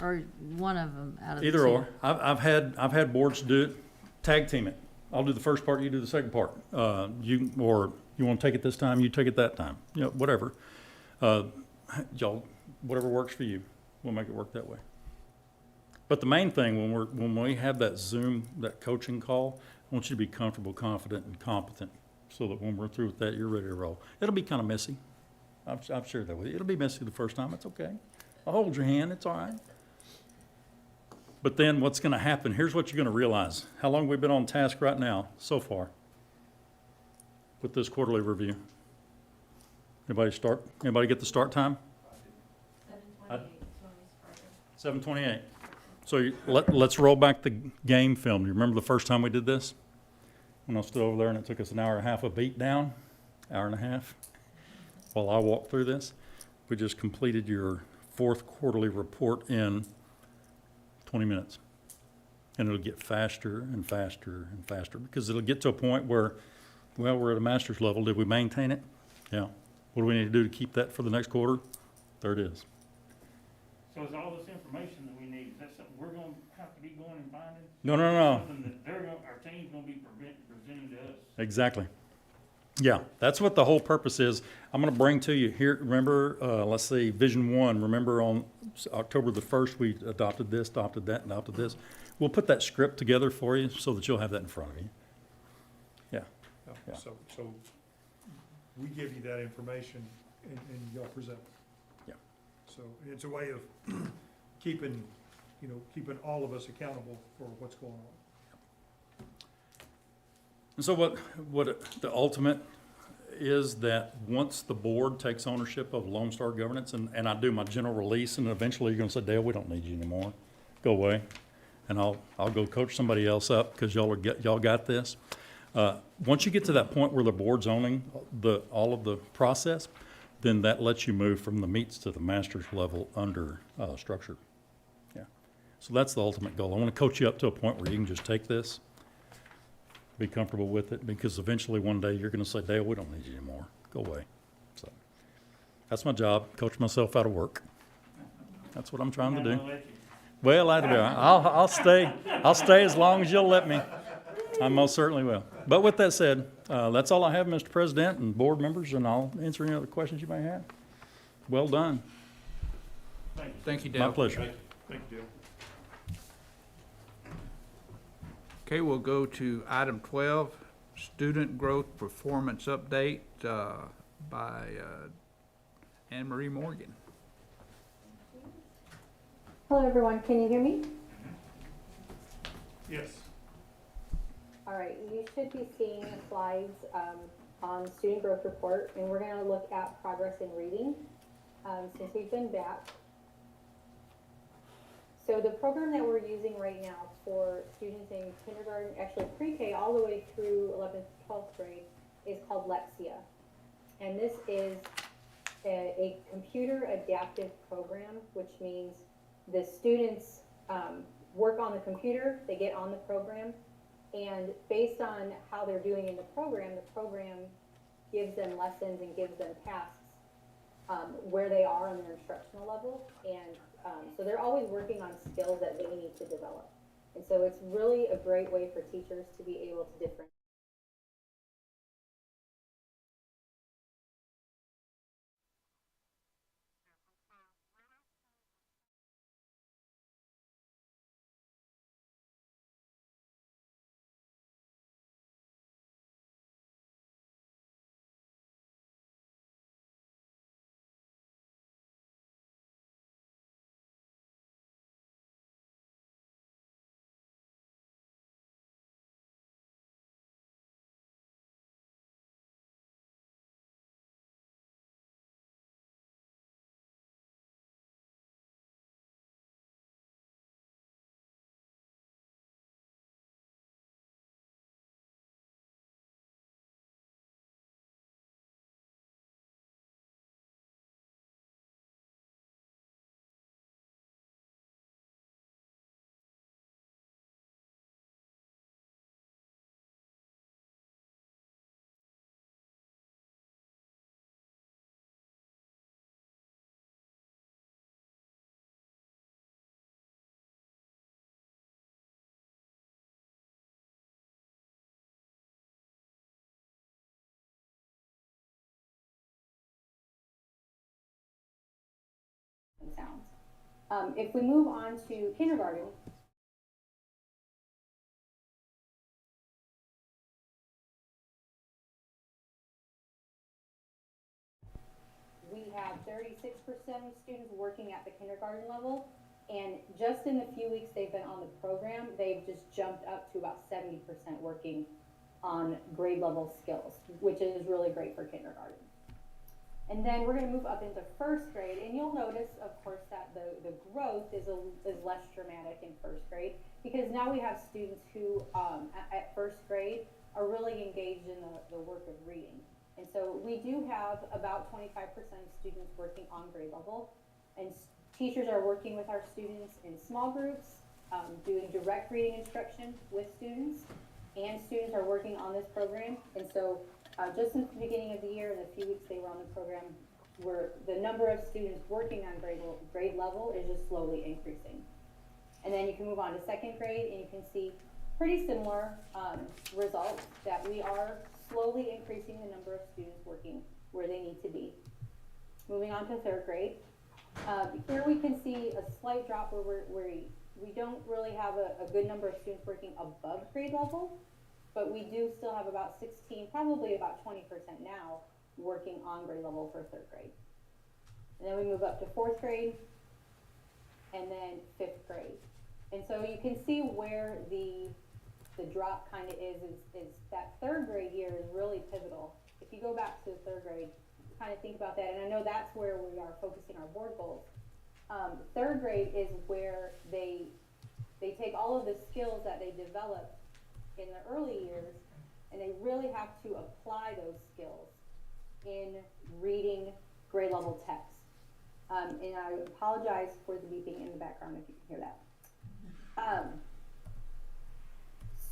or one of them out of the two? either or. I've had boards do it, tag team it. I'll do the first part, you do the second part. You want to take it this time, you take it that time, whatever. Y'all, whatever works for you, we'll make it work that way. But the main thing, when we have that Zoom, that coaching call, I want you to be comfortable, confident, and competent, so that when we're through with that, you're ready to roll. It'll be kind of messy. I'm sure that way. It'll be messy the first time, it's okay. I'll hold your hand, it's all right. But then what's going to happen, here's what you're going to realize. How long we've been on task right now, so far, with this quarterly review? Anybody get the start time? 7:28. So let's roll back the game film. You remember the first time we did this? When I stood over there and it took us an hour and a half of beat down, hour and a half, while I walked through this. We just completed your 4th quarterly report in 20 minutes. And it'll get faster and faster and faster, because it'll get to a point where, well, we're at a master's level. Did we maintain it? Yeah. What do we need to do to keep that for the next quarter? There it is. So is all this information that we need, is that something we're gonna have to be going and finding? No. Something that our team's gonna be presenting to us? Exactly. Yeah, that's what the whole purpose is. I'm going to bring to you here, remember, let's see, Vision 1, remember on October the 1st, we adopted this, adopted that, adopted this. We'll put that script together for you so that you'll have that in front of you. Yeah. Yeah. So we give you that information and y'all present it. Yeah. So it's a way of keeping all of us accountable for what's going on. And so what the ultimate is, that once the board takes ownership of Lone Star Governance, and I do my general release, and eventually you're gonna say, Dale, we don't need you anymore, go away, and I'll go coach somebody else up, because y'all got this. Once you get to that point where the board's owning all of the process, then that lets you move from the meets to the master's level under structure. Yeah. So that's the ultimate goal. I want to coach you up to a point where you can just take this, be comfortable with it, because eventually one day you're going to say, Dale, we don't need you anymore. Go away. So that's my job, coach myself out of work. That's what I'm trying to do. Well, I'll stay as long as you'll let me. I most certainly will. But with that said, that's all I have, Mr. President and board members, and I'll answer any other questions you may have. Well done. Thank you, Dale. My pleasure. Thank you, Dale. Okay, we'll go to item 12, Student Growth Performance Update by Anne Marie Morgan. Hello, everyone. Can you hear me? Yes. All right. You should be seeing slides on Student Growth Report, and we're going to look at progress in reading since we've been back. So the program that we're using right now for students in kindergarten, actually pre-K all the way through 11th, 12th grade, is called Lexia. And this is a computer adaptive program, which means the students work on the computer, they get on the program, and based on how they're doing in the program gives them lessons and gives them tasks where they are on their instructional level. And so they're always working on skills that they need to develop. And so it's really a great way for teachers to be able to differentiate and sounds. If we move on to kindergarten, we have 36% of students working at the kindergarten level, and just in the few weeks they've been on the program, they've just jumped up to about 70% working on grade level skills, which is really great for kindergarten. And then we're gonna move up into first grade, and you'll notice, of course, that the growth is less dramatic in first grade, because now we have students who, at first grade, are really engaged in the work of reading. And so we do have about 25% of students working on grade level, and teachers are working with our students in small groups, doing direct reading instruction with students, and students are working on this program. And so just since the beginning of the year, in the few weeks they were on the program, where the number of students working on grade level is just slowly increasing. And then you can move on to second grade, and you can see pretty similar results, that we are slowly increasing the number of students working where they need to be. Moving on to third grade. Here we can see a slight drop where we don't really have a good number of students working above grade level, but we do still have about 16, probably about 20% now, working on grade level for third grade. And then we move up to fourth grade, and then fifth grade. And so you can see where the drop kind of is that third grade year is really pivotal. If you go back to the third grade, kind of think about that, and I know that's where we are focusing our board goals. Third grade is where they take all of the skills that they develop in the early years, and they really have to apply those skills in reading grade level text. And I apologize for the beeping in the background if you can hear that.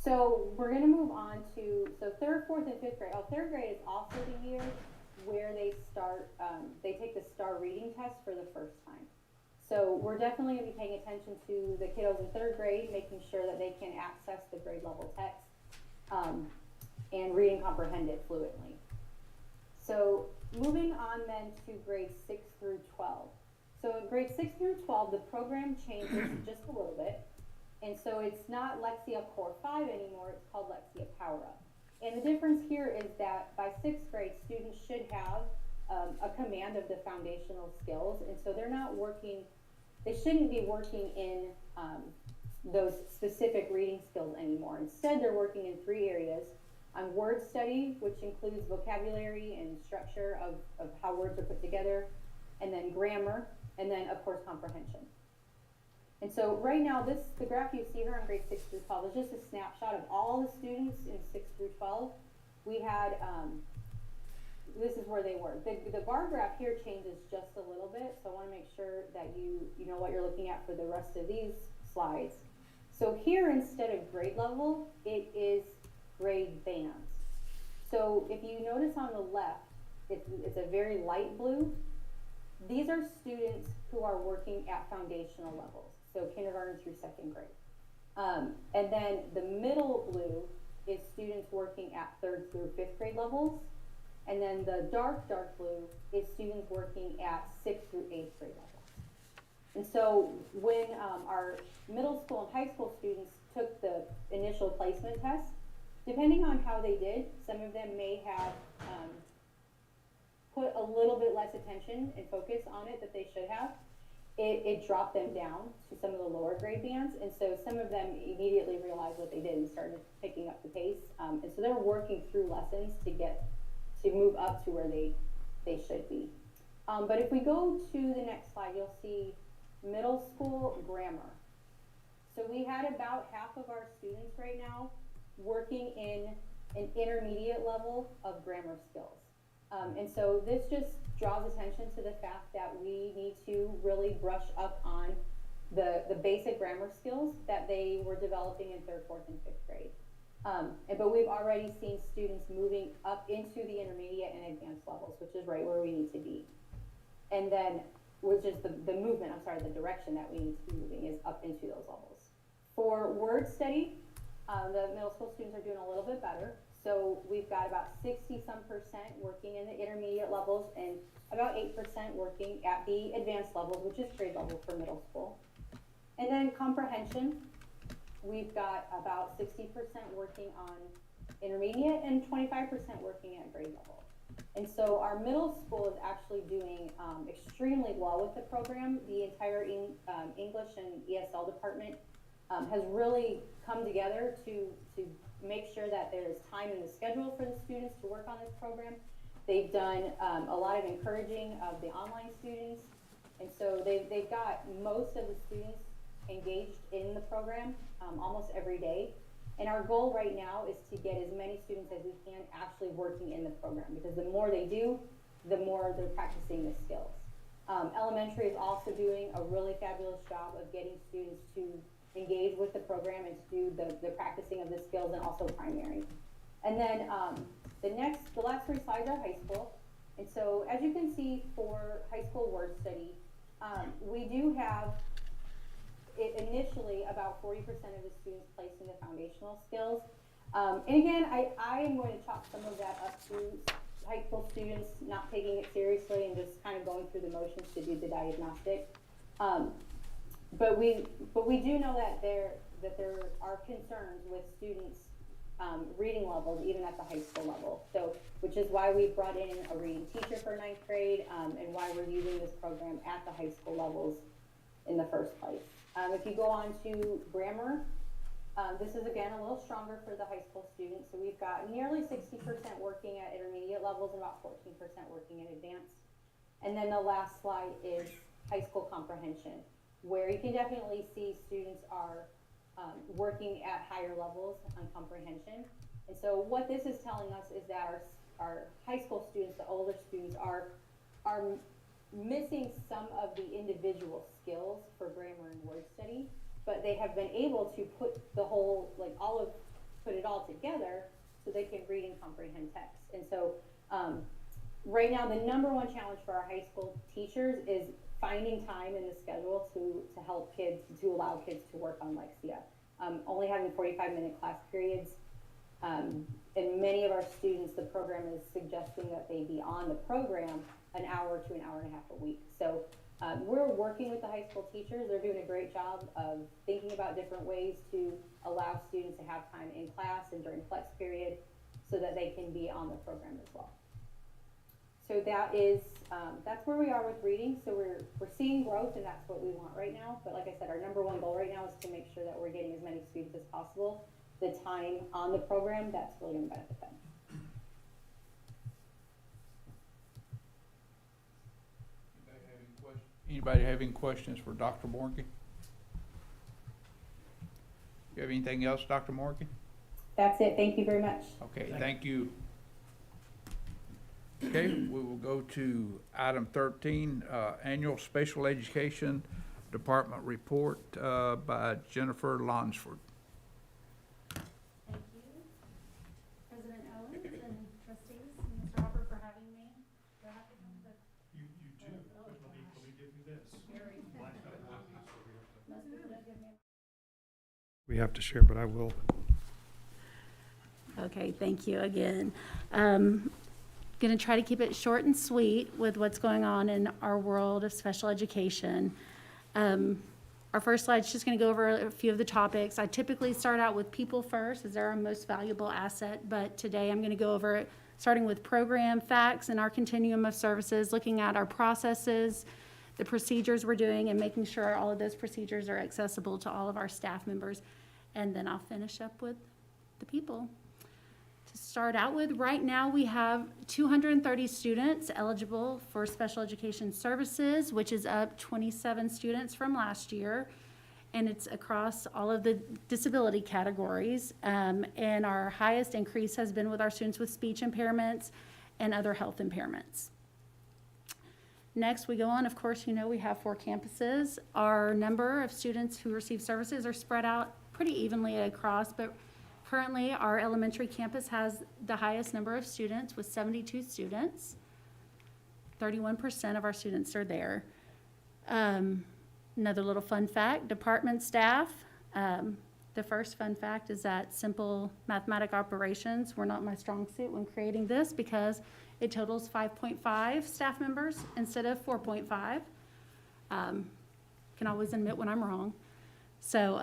So we're gonna move on to, so third, fourth, and fifth grade. Third grade is also the year where they start, they take the STAR reading test for the first time. So we're definitely gonna be paying attention to the kiddos in third grade, making sure that they can access the grade level text, and read and comprehend it fluently. So moving on then to grades 6 through 12. So in grades 6 through 12, the program changes just a little bit. And so it's not Lexia Core 5 anymore, it's called Lexia Power Up. And the difference here is that by 6th grade, students should have a command of the foundational skills. And so they're not working, they shouldn't be working in those specific reading skills anymore. Instead, they're working in 3 areas. On word study, which includes vocabulary and structure of how words are put together, and then grammar, and then, of course, comprehension. And so right now, the graph you see here on grade 6 through 12 is just a snapshot of all the students in 6 through 12. We had, this is where they were. The bar graph here changes just a little bit, so I wanna make sure that you know what you're looking at for the rest of these slides. So here, instead of grade level, it is grade bands. So if you notice on the left, it's a very light blue. These are students who are working at foundational levels, so kindergarten through 2nd grade. And then the middle blue is students working at 3rd through 5th grade levels. And then the dark blue is students working at 6th through 8th grade levels. And so when our middle school and high school students took the initial placement test, depending on how they did, some of them may have put a little bit less attention and focus on it that they should have. It dropped them down to some of the lower grade bands, and so some of them immediately realized what they did and started picking up the pace. And so they're working through lessons to move up to where they should be. But if we go to the next slide, you'll see middle school grammar. So we had about half of our students right now working in an intermediate level of grammar skills. And so this just draws attention to the fact that we need to really brush up on the basic grammar skills that they were developing in 3rd, 4th, and 5th grade. But we've already seen students moving up into the intermediate and advanced levels, which is right where we need to be. And then, which is the movement, the direction that we need to be moving is up into those levels. For word study, the middle school students are doing a little bit better. So we've got about 60-some% working in the intermediate levels and about 8% working at the advanced levels, which is grade level for middle school. And then comprehension, we've got about 60% working on intermediate and 25% working at grade level. And so our middle school is actually doing extremely well with the program. The entire English and ESL department has really come together to make sure that there is time in the schedule for the students to work on this program. They've done a lot of encouraging of the online students. And so they've got most of the students engaged in the program almost every day. And our goal right now is to get as many students as we can actually working in the program, because the more they do, the more they're practicing the skills. Elementary is also doing a really fabulous job of getting students to engage with the program and to do the practicing of the skills, and also primary. And then the last 3 slides are high school. And so as you can see for high school word study, we do have initially about 40% of the students placed in the foundational skills. And again, I am going to chalk some of that up to high school students not taking it seriously and just kind of going through the motions to do the diagnostic. But we do know that there are concerns with students' reading levels even at the high school level. So, which is why we brought in a reading teacher for 9th grade, and why we're using this program at the high school levels in the first place. If you go on to grammar, this is again a little stronger for the high school students. So we've got nearly 60% working at intermediate levels and about 14% working in advanced. And then the last slide is high school comprehension, where you can definitely see students are working at higher levels on comprehension. And so what this is telling us is that our high school students, the older students, are missing some of the individual skills for grammar and word study, but they have been able to put the whole, put it all together so they can read and comprehend text. And so right now, the #1 challenge for our high school teachers is finding time in the schedule to help kids, to allow kids to work on Lexia. Only having 45-minute class periods, and many of our students, the program is suggesting that they be on the program an hour to an hour and a half a week. So we're working with the high school teachers. They're doing a great job of thinking about different ways to allow students to have time in class and during flex period so that they can be on the program as well. So that's where we are with reading. So we're seeing growth, and that's what we want right now. But like I said, our #1 goal right now is to make sure that we're getting as many students as possible. The time on the program, that's really going to benefit them. Anybody have any questions for Dr. Morgan? You have anything else, Dr. Morgan? That's it. Thank you very much. Okay, thank you. Okay, we will go to item 13, Annual Special Education Department Report by Jennifer Lonsford. Thank you, President Owens and trustees, and Mr. Hopper for having me. Do I have to come to- You do, but let me give you this. Very- Most people don't give me- We have to share, but I will. Okay, thank you again. Going to try to keep it short and sweet with what's going on in our world of special education. Our first slide is just going to go over a few of the topics. I typically start out with people first, as they're our most valuable asset, but today I'm going to go over it, starting with program facts and our continuum of services, looking at our processes, the procedures we're doing, and making sure all of those procedures are accessible to all of our staff members. And then I'll finish up with the people. To start out with, right now we have 230 students eligible for special education services, which is up 27 students from last year. And it's across all of the disability categories. And our highest increase has been with our students with speech impairments and other health impairments. Next, we go on, of course, we have 4 campuses. Our number of students who receive services are spread out pretty evenly across, but currently our elementary campus has the highest number of students with 72 students. 31% of our students are there. Another little fun fact, department staff, The first fun fact is that simple mathematic operations were not my strong suit when creating this because it totals 5.5 staff members instead of 4.5. Can always admit when I'm wrong. So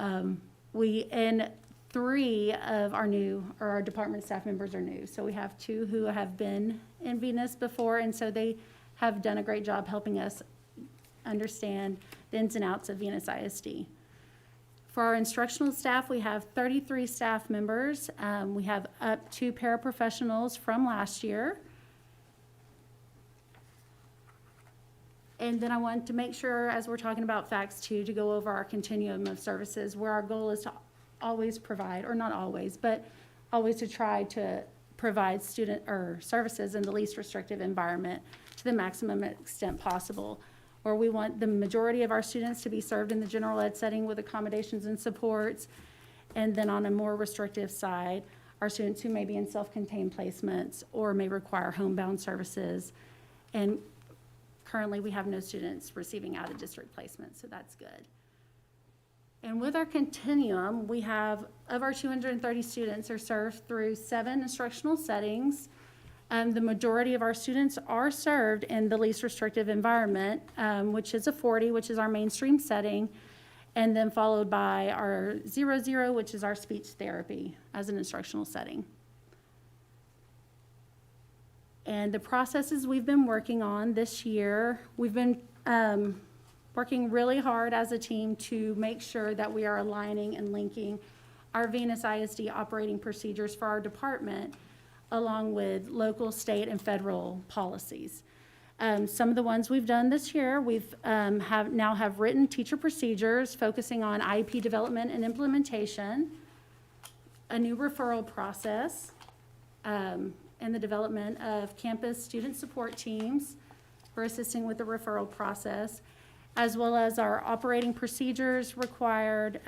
and 3 of our department staff members are new. So we have 2 who have been in Venus before, and so they have done a great job helping us understand the ins and outs of Venus ISD. For our instructional staff, we have 33 staff members. We have up 2 paraprofessionals from last year. And then I want to make sure, as we're talking about facts too, to go over our continuum of services, where our goal is to always provide, or not always, but always to try to provide student or services in the least restrictive environment to the maximum extent possible. Or we want the majority of our students to be served in the general ed setting with accommodations and supports. And then on a more restrictive side, our students who may be in self-contained placements or may require homebound services. And currently, we have no students receiving out-of-district placement, so that's good. And with our continuum, we have, of our 230 students are served through 7 instructional settings. The majority of our students are served in the least restrictive environment, which is a 40, which is our mainstream setting, and then followed by our 00, which is our speech therapy as an instructional setting. And the processes we've been working on this year, we've been working really hard as a team to make sure that we are aligning and linking our Venus ISD operating procedures for our department along with local, state, and federal policies. Some of the ones we've done this year, we've now have written teacher procedures focusing on IEP development and implementation, a new referral process, and the development of campus student support teams for assisting with the referral process, as well as our operating procedures required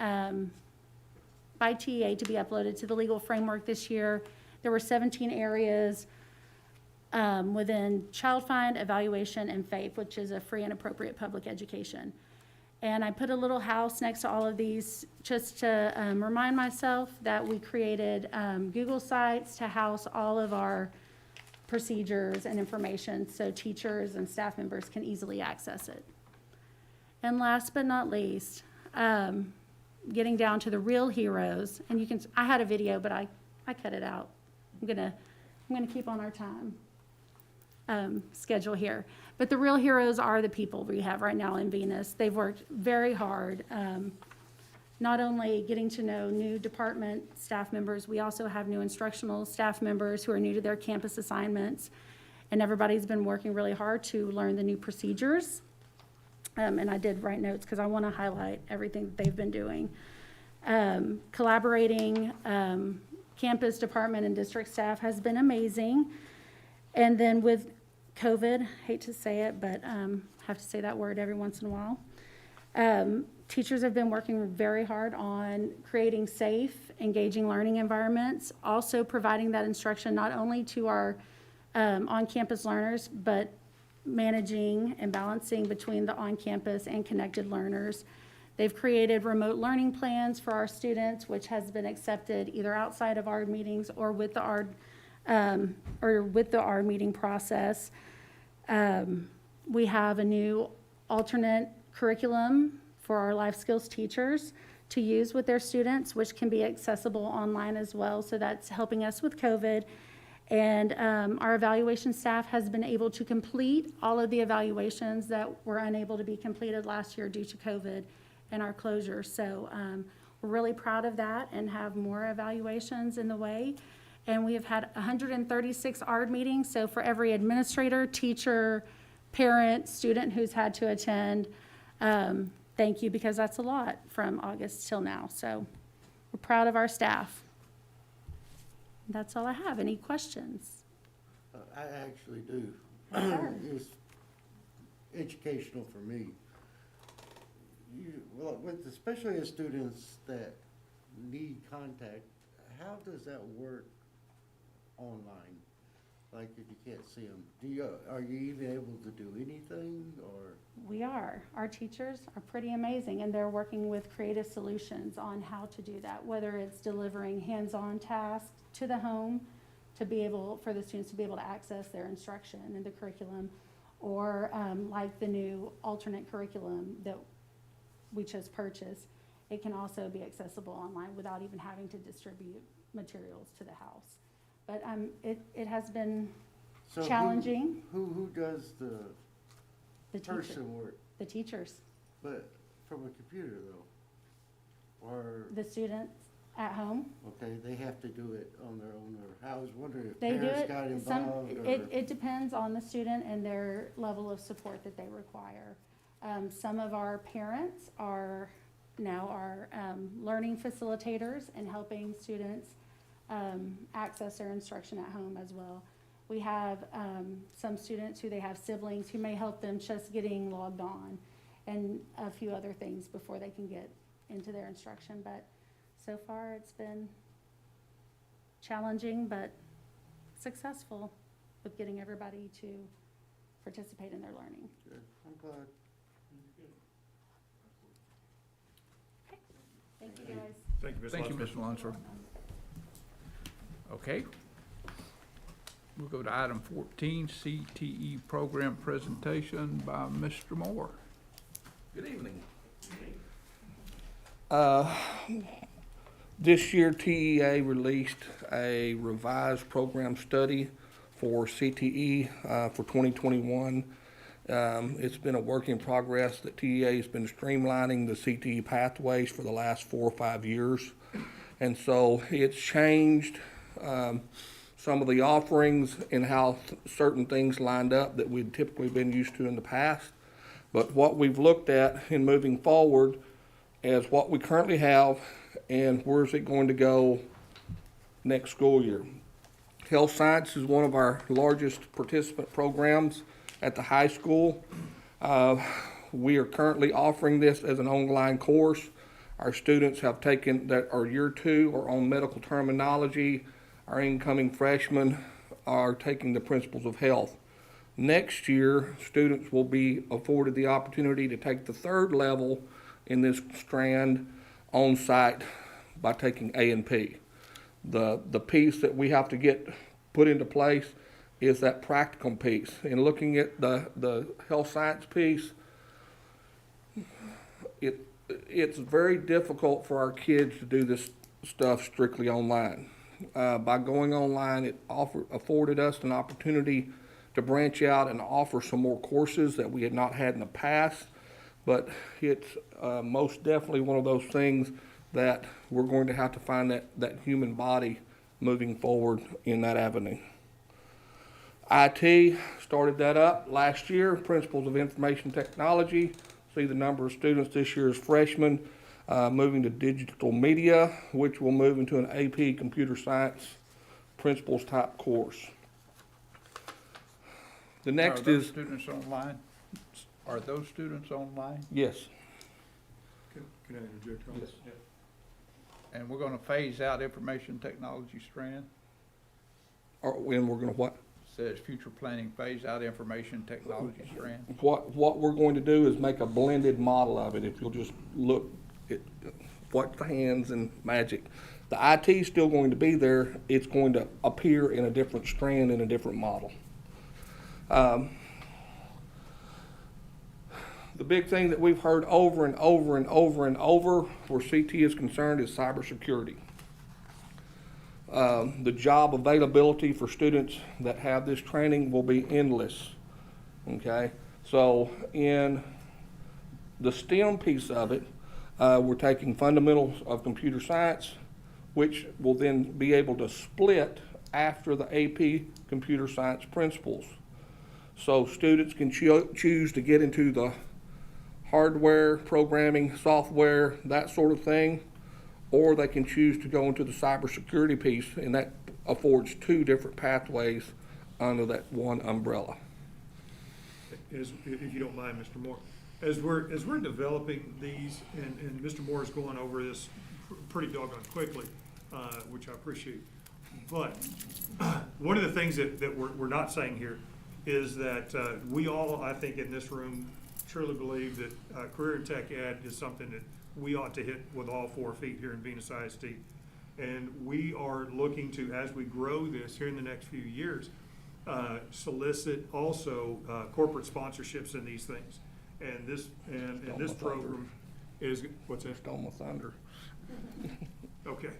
by TEA to be uploaded to the legal framework this year. There were 17 areas within Child Find, Evaluation, and FAPE, which is a free and appropriate public education. And I put a little house next to all of these just to remind myself that we created Google Sites to house all of our procedures and information so teachers and staff members can easily access it. And last but not least, getting down to the real heroes, and you can, I had a video, but I cut it out. I'm gonna keep on our time schedule here. But the real heroes are the people we have right now in Venus. They've worked very hard, not only getting to know new department staff members, we also have new instructional staff members who are new to their campus assignments. And everybody's been working really hard to learn the new procedures. And I did write notes because I want to highlight everything that they've been doing. Collaborating, campus, department, and district staff has been amazing. And then with COVID, hate to say it, but have to say that word every once in a while. Teachers have been working very hard on creating safe, engaging learning environments, also providing that instruction not only to our on-campus learners, but managing and balancing between the on-campus and connected learners. They've created remote learning plans for our students, which has been accepted either outside of ARD meetings or with the ARD meeting process. We have a new alternate curriculum for our life skills teachers to use with their students, which can be accessible online as well. So that's helping us with COVID. And our evaluation staff has been able to complete all of the evaluations that were unable to be completed last year due to COVID and our closure. So we're really proud of that and have more evaluations in the way. And we have had 136 ARD meetings. So for every administrator, teacher, parent, student who's had to attend, thank you, because that's a lot from August till now. So we're proud of our staff. That's all I have. Any questions? I actually do. It's educational for me. Well, with especially as students that need contact, how does that work online? like if you can't see them? Are you even able to do anything, or? We are. Our teachers are pretty amazing, and they're working with creative solutions on how to do that, whether it's delivering hands-on tasks to the home to be able, for the students to be able to access their instruction and the curriculum, or like the new alternate curriculum that we just purchased. It can also be accessible online without even having to distribute materials to the house. But it has been So who- challenging. Who does The the teacher, person work, the teachers, but from a computer though? Or, the students at home. okay, they have to do it on their own, or I was wondering if They do parents it, got involved, or? it depends on the student and their level of support that they require. Some of our parents are now learning facilitators and helping students access their instruction at home as well. We have some students who they have siblings who may help them just getting logged on and a few other things before they can get into their instruction. But so far, it's been challenging but successful with getting everybody to participate in their learning. Good. I'm glad. Thank you, guys. Thank you, Ms. Thank you, Lunsford. Ms. Lunsford. Okay. We'll go to item 14, CTE program presentation by Mr. Moore. Good evening. This year, TEA released a revised program study for CTE for 2021. It's been a work in progress that TEA has been streamlining the CTE pathways for the last 4 or 5 years. And so it's changed some of the offerings and how certain things lined up that we'd typically been used to in the past. But what we've looked at in moving forward is what we currently have and where's it going to go next school year. Health Science is one of our largest participant programs at the high school. We are currently offering this as an online course. Our students have taken that are year 2 or on medical terminology. Our incoming freshmen are taking the principles of health. Next year, students will be afforded the opportunity to take the 3rd level in this strand on site by taking A&P. The piece that we have to get put into place is that practical piece. In looking at the health science piece, it's very difficult for our kids to do this stuff strictly online. By going online, it afforded us an opportunity to branch out and offer some more courses that we had not had in the past. But it's most definitely one of those things that we're going to have to find that human body moving forward in that avenue. IT started that up last year, Principles of Information Technology. See the number of students this year as freshmen moving to digital media, which will move into an AP Computer Science Principles type course. The next Are those is, students online? Are those students online? yes, Can I interject on this? Yes. And we're gonna phase out information technology strand? when we're gonna what? Says future planning, phase out information technology strand. What we're going to do is make a blended model of it. If you'll just look at what's the hands and magic. The IT is still going to be there. It's going to appear in a different strand in a different model. The big thing that we've heard over and over and over and over where CT is concerned is cybersecurity. The job availability for students that have this training will be endless, okay? So in the STEM piece of it, we're taking fundamentals of computer science, which will then be able to split after the AP computer science principles. So students can choose to get into the hardware, programming, software, that sort of thing, or they can choose to go into the cybersecurity piece, and that affords 2 different pathways under that one umbrella. If you don't mind, Mr. Moore, as we're developing these, and Mr. Moore is going over this pretty doggone quickly, which I appreciate. But one of the things that we're not saying here is that we all, I think, in this room truly believe that career and tech ed is something that we ought to hit with all 4 feet here in Venus ISD. And we are looking to, as we grow this here in the next few years, solicit also corporate sponsorships in these things. And this program is, what's that? Stole my thunder. Okay,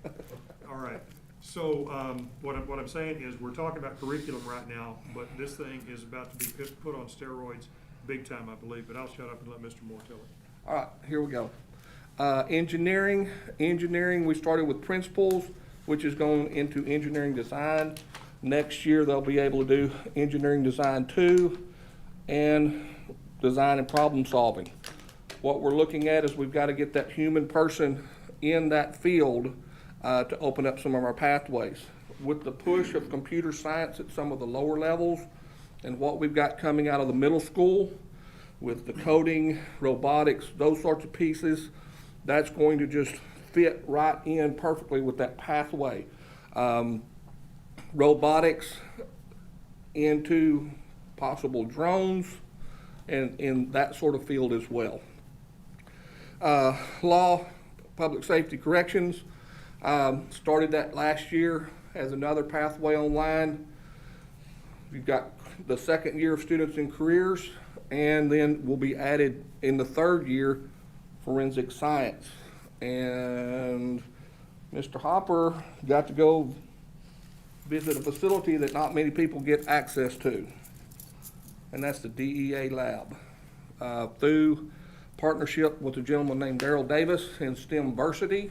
all right. So what I'm saying is we're talking about curriculum right now, but this thing is about to be put on steroids big time, I believe. But I'll shut up and let Mr. Moore tell it. All right, here we go. Engineering, we started with principals, which is going into engineering design. Next year, they'll be able to do engineering design 2 and design and problem solving. What we're looking at is we've got to get that human person in that field to open up some of our pathways. With the push of computer science at some of the lower levels and what we've got coming out of the middle school with the coding, robotics, those sorts of pieces, that's going to just fit right in perfectly with that pathway. Robotics into possible drones and in that sort of field as well. Law, public safety corrections, started that last year as another pathway online. You've got the second year of students in careers, and then will be added in the third year forensic science. And Mr. Hopper got to go visit a facility that not many people get access to, and that's the DEA lab. Through partnership with a gentleman named Daryl Davis in STEMversity,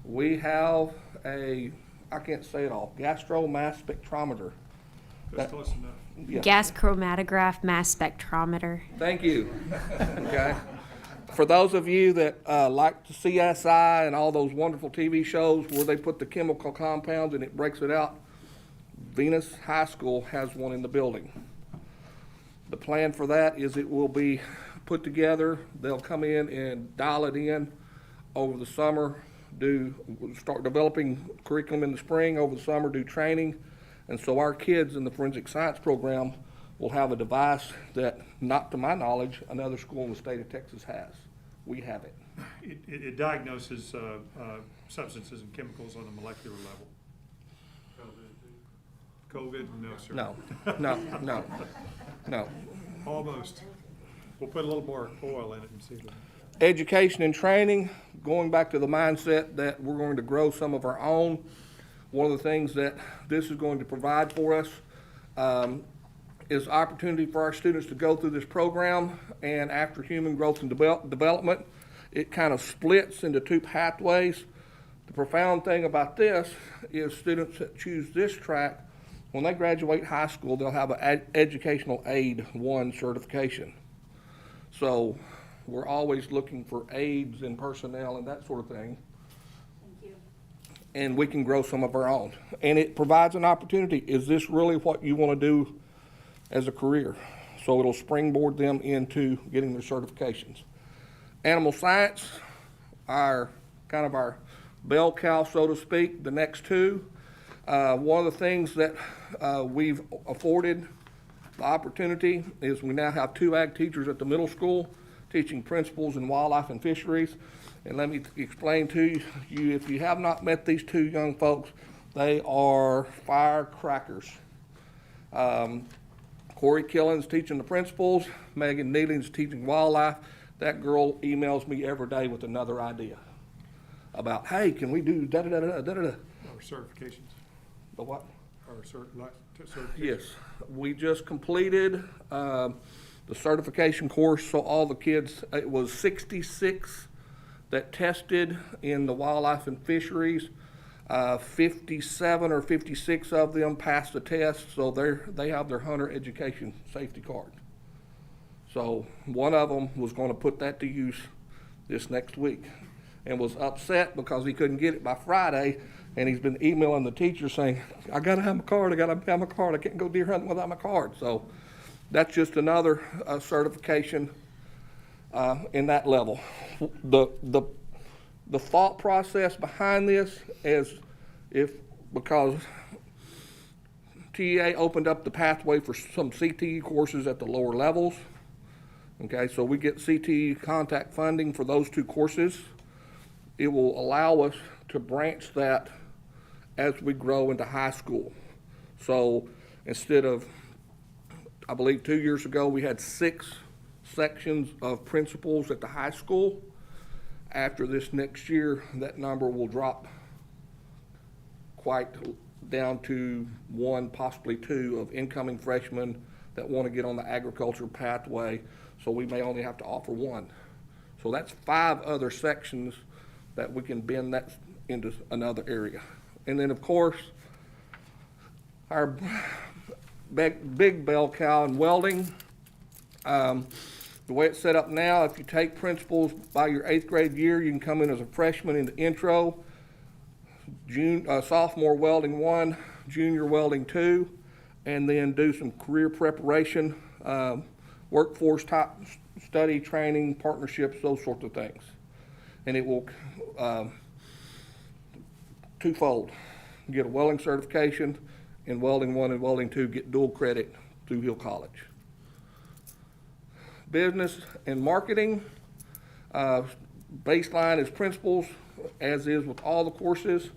we have a, I can't say it all, gastro mass spectrometer. That's close enough. Yeah. Gas chromatograph mass spectrometer. Thank you. Okay. For those of you that like the CSI and all those wonderful TV shows where they put the chemical compounds and it breaks it out, Venus High School has one in the building. The plan for that is it will be put together. They'll come in and dial it in over the summer, start developing curriculum in the spring, over the summer do training. And so our kids in the forensic science program will have a device that, not to my knowledge, another school in the state of Texas has. We have it. It diagnoses substances and chemicals on a molecular level. COVID? No, sir. No. Almost. We'll put a little more oil in it and see if it. Education and training, going back to the mindset that we're going to grow some of our own. One of the things that this is going to provide for us is opportunity for our students to go through this program, and after human growth and development, it kind of splits into 2 pathways. The profound thing about this is students that choose this track, when they graduate high school, they'll have an Educational Aid 1 certification. So we're always looking for aides and personnel and that sort of thing. And we can grow some of our own. And it provides an opportunity. Is this really what you want to do as a career? So it'll springboard them into getting their certifications. Animal science, our bell cow, so to speak, the next 2. One of the things that we've afforded the opportunity is we now have 2 ag teachers at the middle school teaching principles in wildlife and fisheries. And let me explain to you, if you have not met these 2 young folks, they are firecrackers. Corey Killen's teaching the principles, Megan Nealing's teaching wildlife. That girl emails me every day with another idea about, hey, can we do da-da-da-da-da-da-da? Or certifications. The what? Or certifications. Yes, we just completed the certification course, so all the kids, it was 66 that tested in the wildlife and fisheries. 57 or 56 of them passed the test, so they have their hunter education safety card. So one of them was going to put that to use this next week and was upset because he couldn't get it by Friday, and he's been emailing the teacher saying, I gotta have my card, I can't go deer hunting without my card. So that's just another certification in that level. The thought process behind this is, if because TEA opened up the pathway for some CTE courses at the lower levels. Okay, so we get CTE contact funding for those 2 courses. It will allow us to branch that as we grow into high school. So instead of, I believe 2 years ago, we had 6 sections of principals at the high school. After this next year, that number will drop quite down to 1, possibly 2 of incoming freshmen that want to get on the agriculture pathway. So we may only have to offer 1. So that's 5 other sections that we can bend that into another area. And then, of course, our big bell cow in welding. The way it's set up now, if you take principals by your 8th grade year, you can come in as a freshman into intro, sophomore welding 1, junior welding 2, and then do some career preparation, workforce type study, training, partnerships, those sorts of things. And it will, twofold, get a welding certification, and welding 1 and welding 2 get dual credit through Hill College. Business and marketing, baseline is principles, as is with all the courses,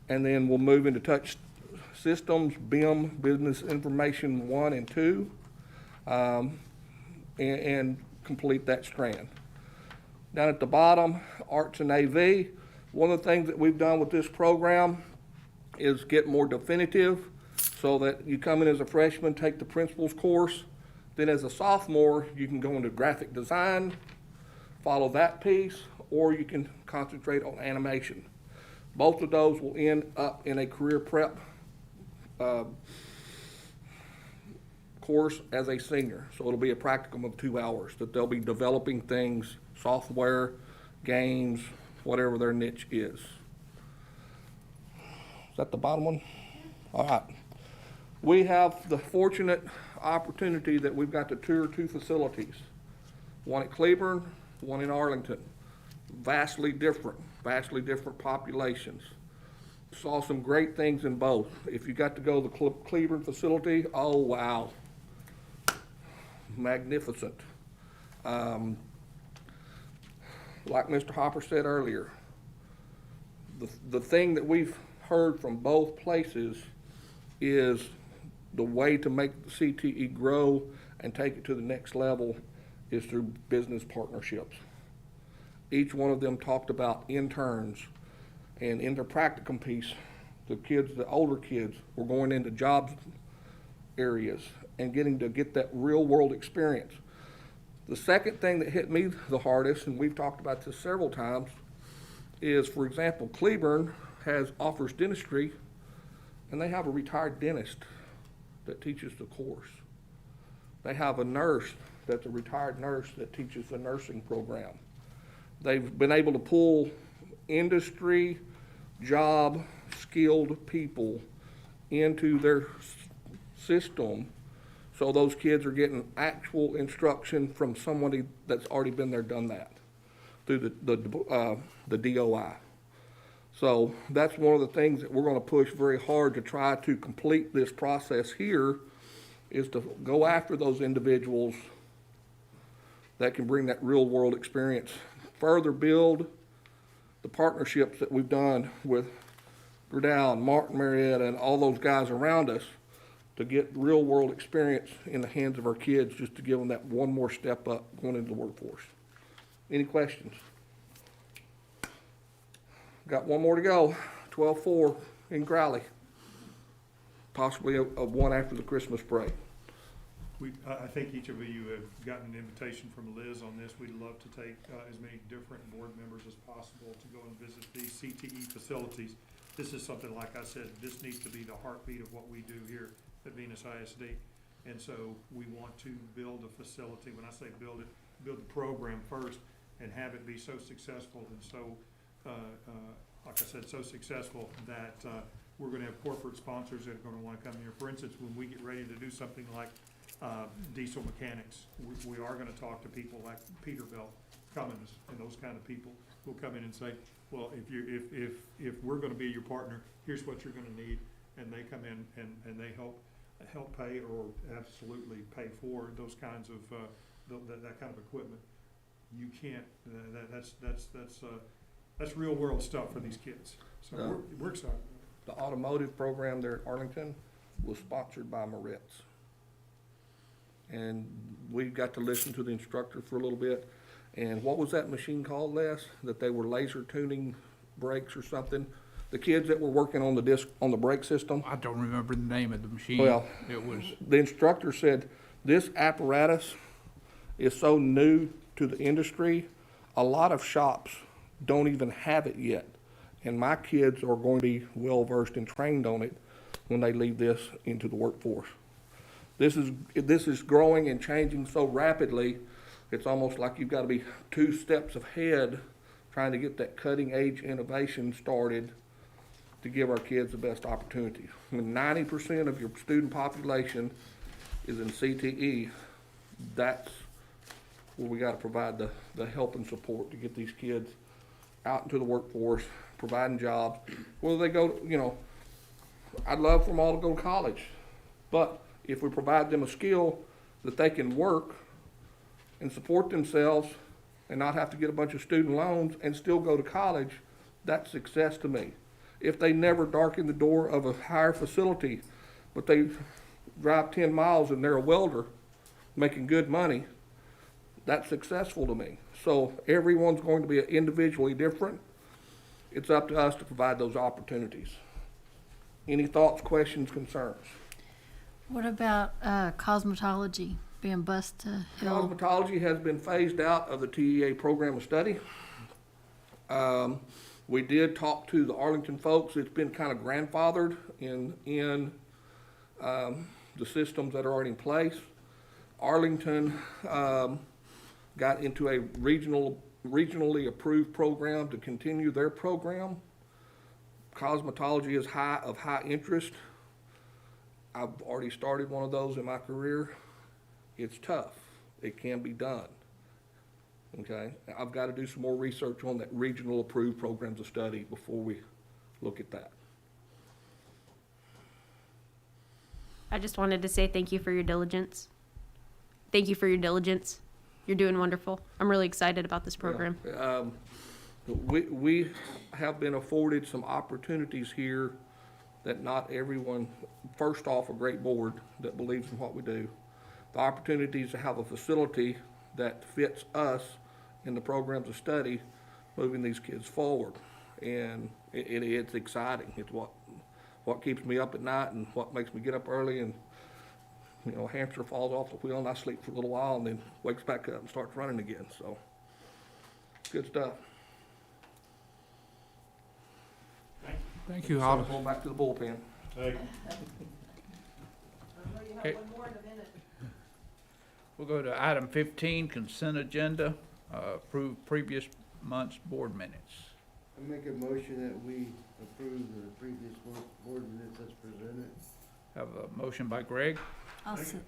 and then we'll move into touch systems, BIM, business information 1 and 2, and complete that strand. Down at the bottom, arts and AV. One of the things that we've done with this program is get more definitive, so that you come in as a freshman, take the principles course, then as a sophomore, you can go into graphic design, follow that piece, or you can concentrate on animation. Both of those will end up in a career prep course as a senior. So it'll be a practicum of 2 hours that they'll be developing things, software, games, whatever their niche is. Is that the bottom one? All right. We have the fortunate opportunity that we've got to tour 2 facilities, one at Cleburne, one in Arlington. Vastly different populations. Saw some great things in both. If you got to go to the Cleburne facility, oh wow, magnificent. Like Mr. Hopper said earlier, the thing that we've heard from both places is the way to make the CTE grow and take it to the next level is through business partnerships. Each one of them talked about interns, and in their practicum piece, the older kids were going into job areas and getting to get that real world experience. The second thing that hit me the hardest, and we've talked about this several times, is, for example, Cleburne offers dentistry, and they have a retired dentist that teaches the course. They have a nurse that's a retired nurse that teaches the nursing program. They've been able to pull industry, job, skilled people into their system, so those kids are getting actual instruction from somebody that's already been there, done that, through the DOI. So that's one of the things that we're going to push very hard to try to complete this process here, is to go after those individuals that can bring that real world experience. Further build the partnerships that we've done with Gerdau and Martin Marietta and all those guys around us to get real world experience in the hands of our kids, just to give them that one more step up going into the workforce. Any questions? Got one more to go, 12-4 in Crowley. Possibly a one after the Christmas break. I think each of you have gotten an invitation from Liz on this. We'd love to take as many different board members as possible to go and visit these CTE facilities. This is something, like I said, this needs to be the heartbeat of what we do here at Venus ISD. And so we want to build a facility. When I say build it, build the program first and have it be so successful and so, like I said, so successful that we're going to have corporate sponsors that are going to want to come here. For instance, when we get ready to do something like diesel mechanics, we are going to talk to people like Peterbilt Cummins and those kind of people will come in and say, well, if we're gonna be your partner, here's what you're gonna need, and they come in and they help pay or absolutely pay for those kinds of, that kind of equipment. You can't, that's real world stuff for these kids, so we're excited. The automotive program there at Arlington was sponsored by Moritz. And we got to listen to the instructor for a little bit. And what was that machine called, Les? That they were laser tuning brakes or something? The kids that were working on the brake system? I don't remember the name of the machine. Well, It was, the instructor said, this apparatus is so new to the industry, a lot of shops don't even have it yet. And my kids are going to be well-versed and trained on it when they leave this into the workforce. This is growing and changing so rapidly, it's almost like you've got to be 2 steps ahead trying to get that cutting-edge innovation started to give our kids the best opportunities. When 90% of your student population is in CTE, that's where we gotta provide the help and support to get these kids out into the workforce, providing jobs. Whether they go, I'd love for them all to go to college, but if we provide them a skill that they can work and support themselves and not have to get a bunch of student loans and still go to college, that's success to me. If they never darken the door of a higher facility, but they drive 10 miles and they're a welder making good money, that's successful to me. So everyone's going to be individually different. It's up to us to provide those opportunities. Any thoughts, questions, concerns? What about cosmetology being bused to hell? Cosmetology has been phased out of the TEA program of study. We did talk to the Arlington folks. It's been kind of grandfathered in the systems that are already in place. Arlington got into a regionally approved program to continue their program. Cosmetology is of high interest. I've already started one of those in my career. It's tough. It can be done. Okay, I've got to do some more research on that regional approved programs of study before we look at that. I just wanted to say thank you for your diligence. Thank you for your diligence. You're doing wonderful. I'm really excited about this program. We have been afforded some opportunities here that not everyone, first off, a great board that believes in what we do. The opportunities to have a facility that fits us in the programs of study, moving these kids forward. And it's exciting. It's what keeps me up at night and what makes me get up early, and a hamster falls off the wheel and I sleep for a little while and then wakes back up and starts running again. So, good stuff. thank you, So Hollis. going back to the bullpen. Hey, Okay. We'll go to item 15, consent agenda, approve previous month's board minutes. I make a motion that we approve the previous board minutes as presented. Have a motion by Greg, I'll sit.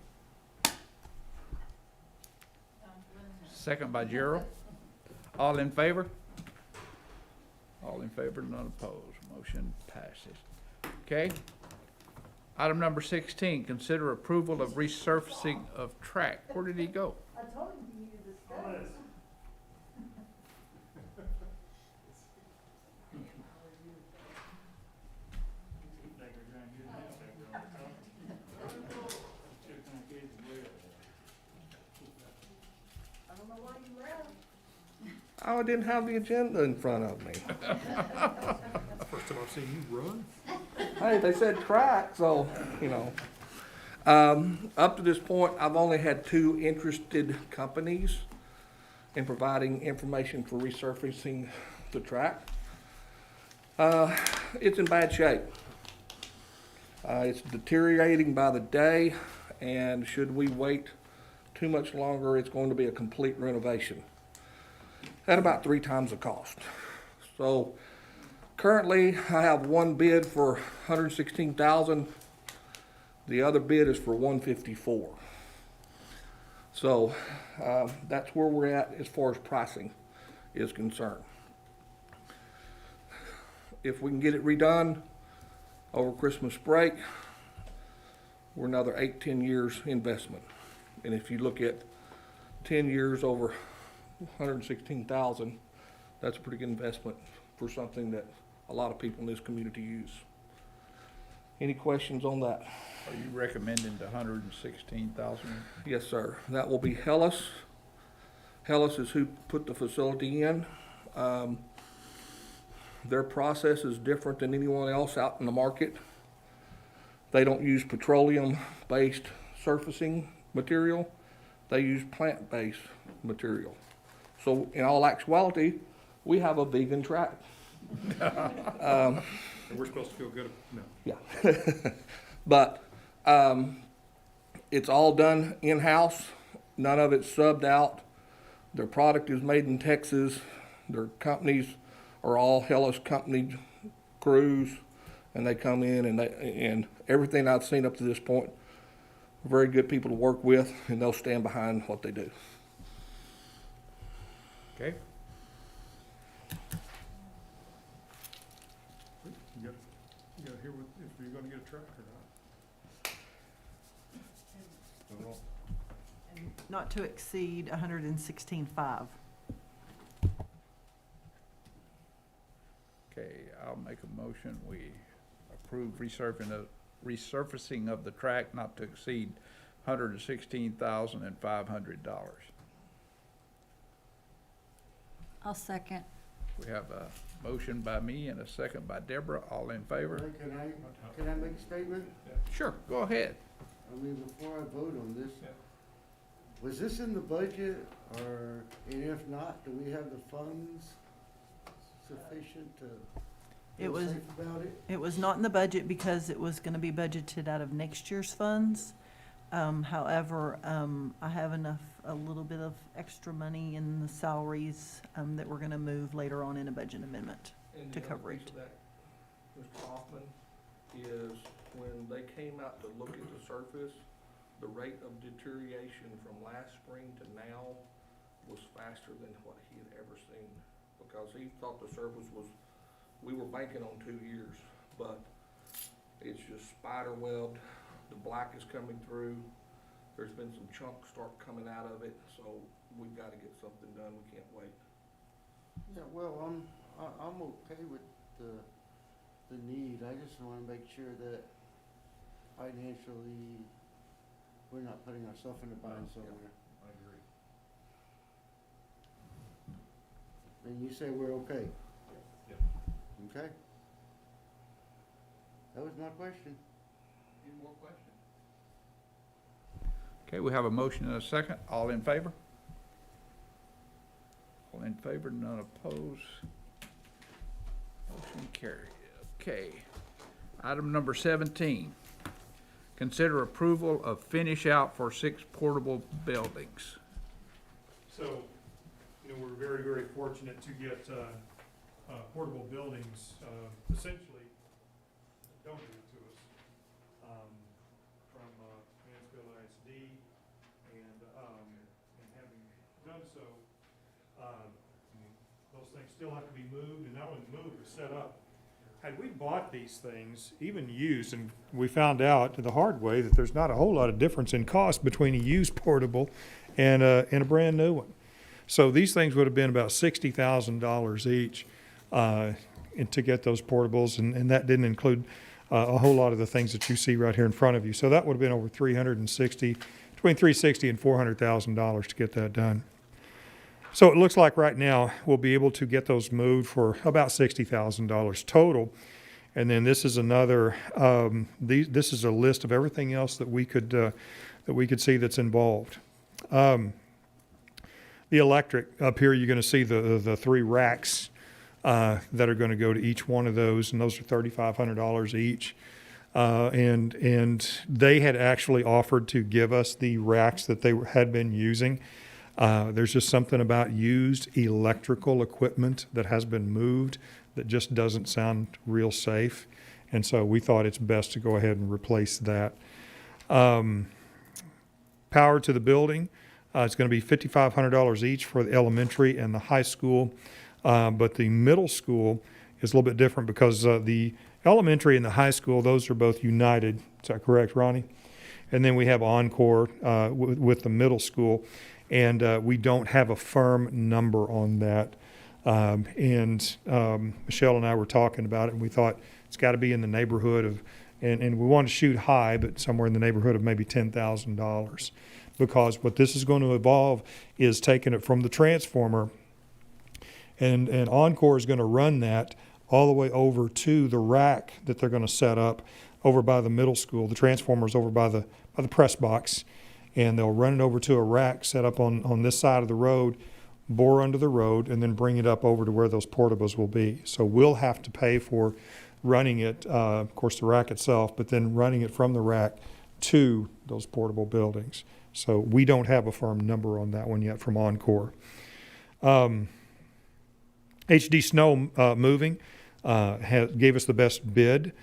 second by Gerald. All in favor? All in favor, none opposed. Motion passes. Okay. Item number 16, consider approval of resurfacing of track. Where did he go? I told him he needed this stuff. I don't know why you left. Oh, I didn't have the agenda in front of me. first time I've seen you run. Hey, they said track, so, up to this point, I've only had 2 interested companies in providing information for resurfacing the track. It's in bad shape. It's deteriorating by the day, and should we wait too much longer, it's going to be a complete renovation at about 3 times the cost. So currently, I have one bid for $116,000. The other bid is for $154,000. So, that's where we're at as far as pricing is concerned. If we can get it redone over Christmas break, we're another 8, 10 years investment. And if you look at 10 years over 116,000, that's a pretty good investment for something that a lot of people in this community use. Any questions on that? Are you recommending the 116,000? Yes, sir. That will be Hellas. Hellas is who put the facility in. Their process is different than anyone else out in the market. They don't use petroleum-based surfacing material. They use plant-based material. So in all actuality, we have a vegan track. And we're supposed to feel good, no. Yeah. But it's all done in-house. None of it's subbed out. Their product is made in Texas. Their companies are all Hellas company crews, and they come in and everything I've seen up to this point, very good people to work with, and they'll stand behind what they do. Okay. You gotta hear what, if you're gonna get a truck or not. Not to exceed 116.5. Okay, I'll make a motion, we approve resurfacing of the track not to exceed $116,500. I'll second. We have a motion by me and a second by Deborah, all in favor? Can I make a statement? Sure, go ahead. I mean, before I vote on this, was this in the budget, or, and if not, do we have the funds sufficient to It feel was- safe about it? It was not in the budget because it was gonna be budgeted out of next year's funds. However, I have a little bit of extra money in the salaries, that we're gonna move later on in a budget amendment And to the other cover piece it. of that, Mr. Hoffman, is when they came out to look at the surface, the rate of deterioration from last spring to now was faster than what he had ever seen. Because he thought the surface was, we were banking on 2 years, but it's just spider webbed, the black is coming through. There's been some chunks start coming out of it, so we've gotta get something done, we can't wait. Yeah, well, I'm okay with the need, I just wanna make sure that financially, we're not putting ourselves in a bind somewhere. I agree. And you say we're okay? Yep. Okay. That was my question. Any more questions? Okay, we have a motion and a second, all in favor? All in favor, none opposed. Motion carried. Okay. Item number 17. Consider approval of finish out for 6 portable buildings. So, we're very, very fortunate to get portable buildings essentially donated to us from Mansfield ISD, and having done so, those things still have to be moved, and not only moved, but set up. Had we bought these things, even used, and we found out the hard way that there's not a whole lot of difference in cost between a used portable and a brand new one. So these things would have been about $60,000 each to get those portables, and that didn't include a whole lot of the things that you see right here in front of you. So that would have been over between $360,000 and $400,000 to get that done. So it looks like right now we'll be able to get those moved for about $60,000 total. And then this is another, this is a list of everything else that we could see that's involved. The electric, up here you're going to see the 3 racks that are going to go to each one of those, and those are $3,500 each. And they had actually offered to give us the racks that they had been using. There's just something about used electrical equipment that has been moved that just doesn't sound real safe. And so we thought it's best to go ahead and replace that. Power to the building, It's going to be $5,500 each for the elementary and the high school. But the middle school is a little bit different because the elementary and the high school, those are both united. Is that correct, Ronnie? And then we have Encore with the middle school. And we don't have a firm number on that. Michelle and I were talking about it, and we thought it's got to be in the neighborhood of, and we want to shoot high, but somewhere in the neighborhood of maybe $10,000. Because what this is going to evolve is taking it from the transformer, and Encore is going to run that all the way over to the rack that they're going to set up over by the middle school. The transformer is over by the press box, and they'll run it over to a rack set up on this side of the road, bore under the road, and then bring it up over to where those portables will be. So we'll have to pay for running it, of course, the rack itself, but then running it from the rack to those portable buildings. So we don't have a firm number on that one yet from Encore. HD Snow Moving gave us the best bid,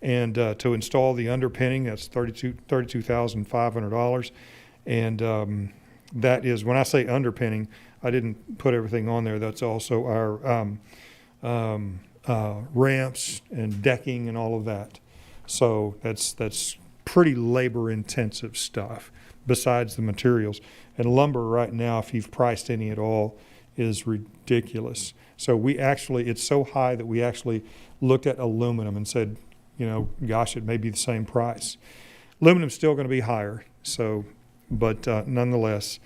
and to install the underpinning, that's $32,500. And that is, when I say underpinning, I didn't put everything on there. That's also our ramps and decking and all of that. So that's pretty labor-intensive stuff besides the materials. And lumber right now, if you've priced any at all, is ridiculous. So we actually, it's so high that we actually looked at aluminum and said, you know, gosh, it may be the same price. Aluminum's still going to be higher. So, but nonetheless,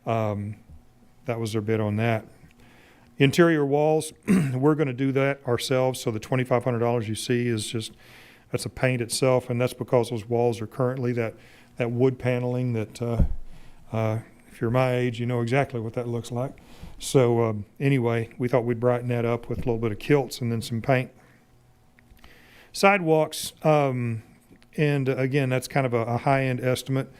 that was their bid on that. Interior walls, we're going to do that ourselves. So the $2,500 you see is just, that's a paint itself. And that's because those walls are currently that wood paneling that, if you're my age, you know exactly what that looks like. So anyway, we thought we'd brighten that up with a little bit of kilts and then some paint. Sidewalks, and again, that's kind of a high-end estimate.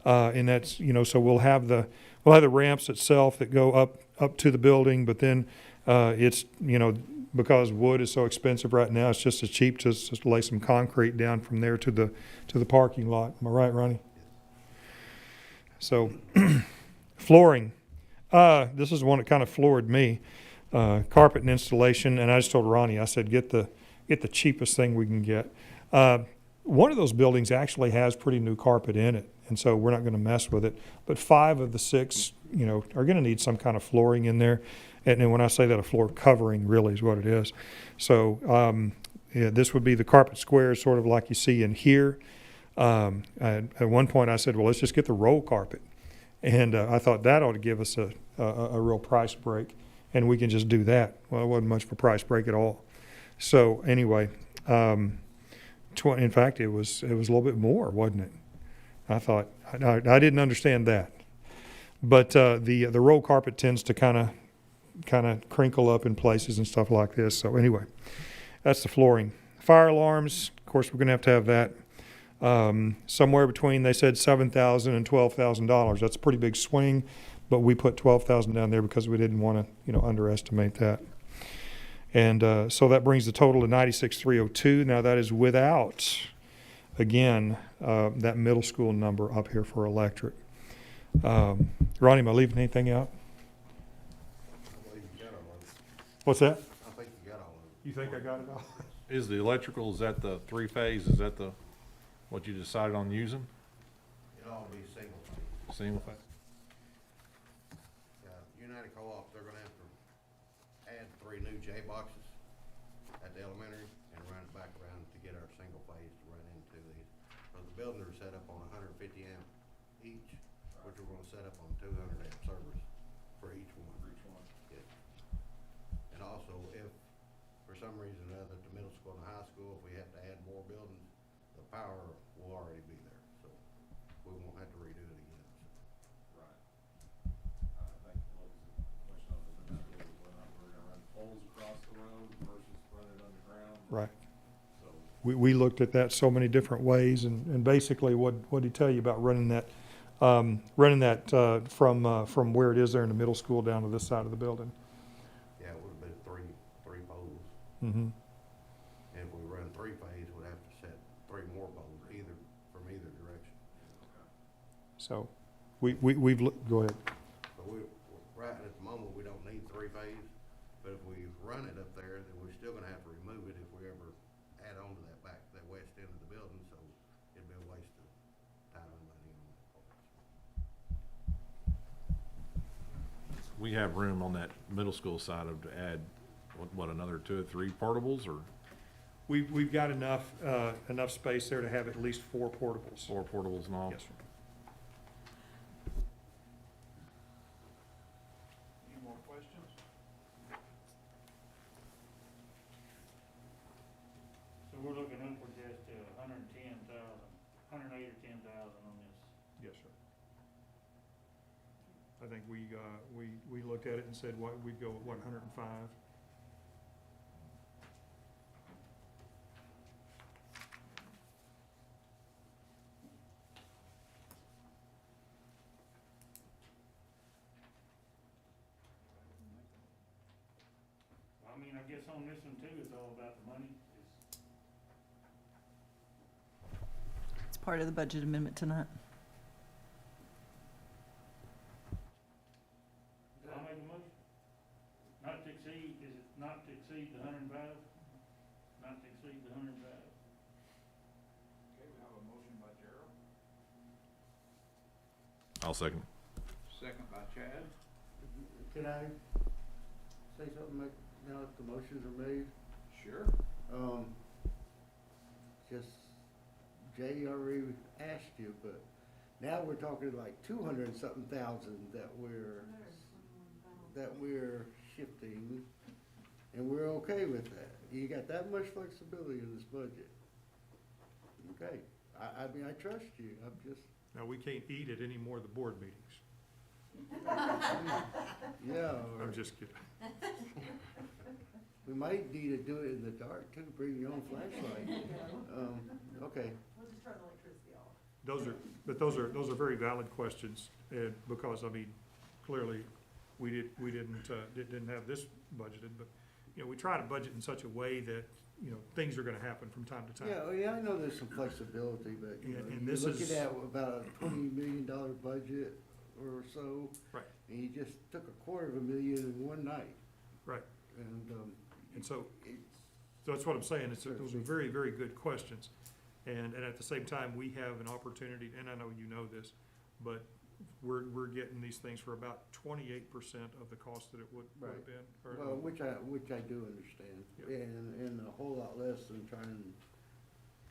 And that's, you know, so we'll have the ramps itself that go up to the building, but then it's, you know, because wood is so expensive right now, it's just as cheap to just lay some concrete down from there to the parking lot. Am I right, Ronnie? So flooring. This is one that kind of floored me. Carpet and installation, and I just told Ronnie, I said, get the cheapest thing we can get. One of those buildings actually has pretty new carpet in it, and so we're not going to mess with it. But 5 of the 6, you know, are going to need some kind of flooring in there. And when I say that, a floor covering really is what it is. So yeah, this would be the carpet squares, sort of like you see in here. At one point I said, well, let's just get the roll carpet. And I thought that ought to give us a real price break, and we can just do that. Well, it wasn't much of a price break at all. So anyway, in fact, it was a little bit more, wasn't it? I thought, I didn't understand that. But the roll carpet tends to kind of crinkle up in places and stuff like this. So anyway, that's the flooring. Fire alarms, of course, we're going to have that. Somewhere between, they said $7,000 and $12,000. That's a pretty big swing, but we put $12,000 down there because we didn't want to, you know, underestimate that. And so that brings the total to $96,302. Now that is without, again, that middle school number up here for electric. Ronnie, am I leaving anything out? What's that? I think you got all of it. You think I got it all? Is the electrical, is that the 3-phase? Is that what you decided on using? It'll all be single phase. Single phase? United Co-op, they're gonna have to add 3 new J boxes at the elementary and run it back around to get our single phase to run into these. But the buildings are set up on 150 amp each, which we're gonna set up on 200 amp servers for each one. Yeah. And also, if for some reason or other at the middle school and the high school, if we have to add more buildings, the power will already be there, so we won't have to redo it again. Right. I think what was the question of the whether we're gonna run poles across the road versus run it underground. Right. So We looked at that so many different ways, and basically what did he tell you about running that from where it is there in the middle school down to this side of the building? Yeah, it would have been three poles. Mm-hmm. And if we run 3-phase, we'd have to set 3 more poles from either direction. So Go ahead. But right at the moment, we don't need three-phase, but if we run it up there, then we're still gonna have to remove it if we ever add on to that west end of the building, so it'd be a waste of time and money on that part. We have room on that middle school side of, to add, what, another 2 or 3 portables, or We've got enough space there to have at least 4 portables. 4 portables and all? Yes, sir. Any more questions? So we're looking upwards as to 110,000, 108 or 10,000 on this. Yes, sir. I think we looked at it and said, what, we'd go with 105. I mean, I guess on this one too, it's all about the money. It's part of the budget amendment tonight. I'll make a motion. Not to exceed, is it not to exceed the 105? Not to exceed the 105. Okay, we have a motion by Gerald, I'll second. second by Chad. Can I say something now that the motions are made? Sure. Just, Jay already asked you, but now we're talking like 200 and something thousand that we're shifting, and we're okay with that. You got that much flexibility in this budget. Okay, I mean, I trust you, I'm just, Now, we can't eat at any more of the board meetings. yeah. I'm just kidding. We might need to do it in the dark too, bring your own flashlight. Okay. Those are very valid questions, and because, I mean, clearly, we didn't have this budgeted, but, you know, we try to budget in such a way that, you know, things are gonna happen from time to time. Yeah, I know there's some flexibility, but, you know, And you're this looking is- at about a $20 million budget or so. Right. And you just took $250,000 in one night. Right. And, So it's, that's what I'm saying, those are very, very good questions. And at the same time, we have an opportunity, and I know you know this, but we're getting these things for about 28% of the cost that it would have been. or- well, which I do understand. Yeah. And a whole lot less than trying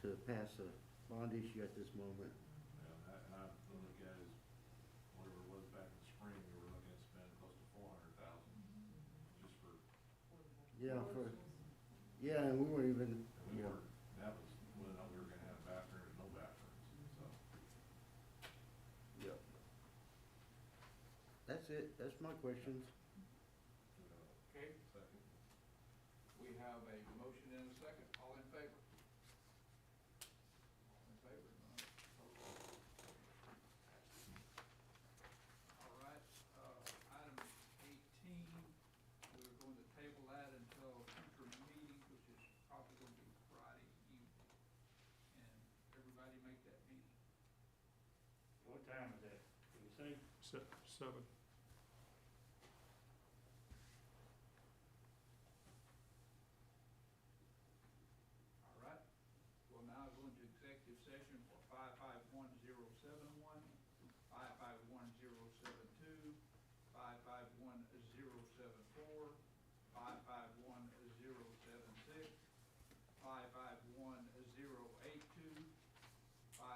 to pass a bond issue at this moment. Yeah, and I look at it as, whatever it was back in the spring, we were looking at spending close to 400,000 just for. Yeah, and we weren't even, And we were, that was when we were gonna have a bathroom and no bathrooms, so. Yep. That's it, that's my questions. Okay, we have a motion and a second, all in favor? All in favor, none opposed. All right, item 18, we're going to table that until future meeting, which is probably going to be Friday evening. And everybody make that meeting. What time is that? Did you say? 7. All right, we'll now go into executive session for 551-071, 551-072, 551-074, 551-076, 551-082, 551-0821.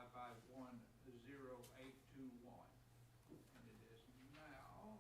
And it is now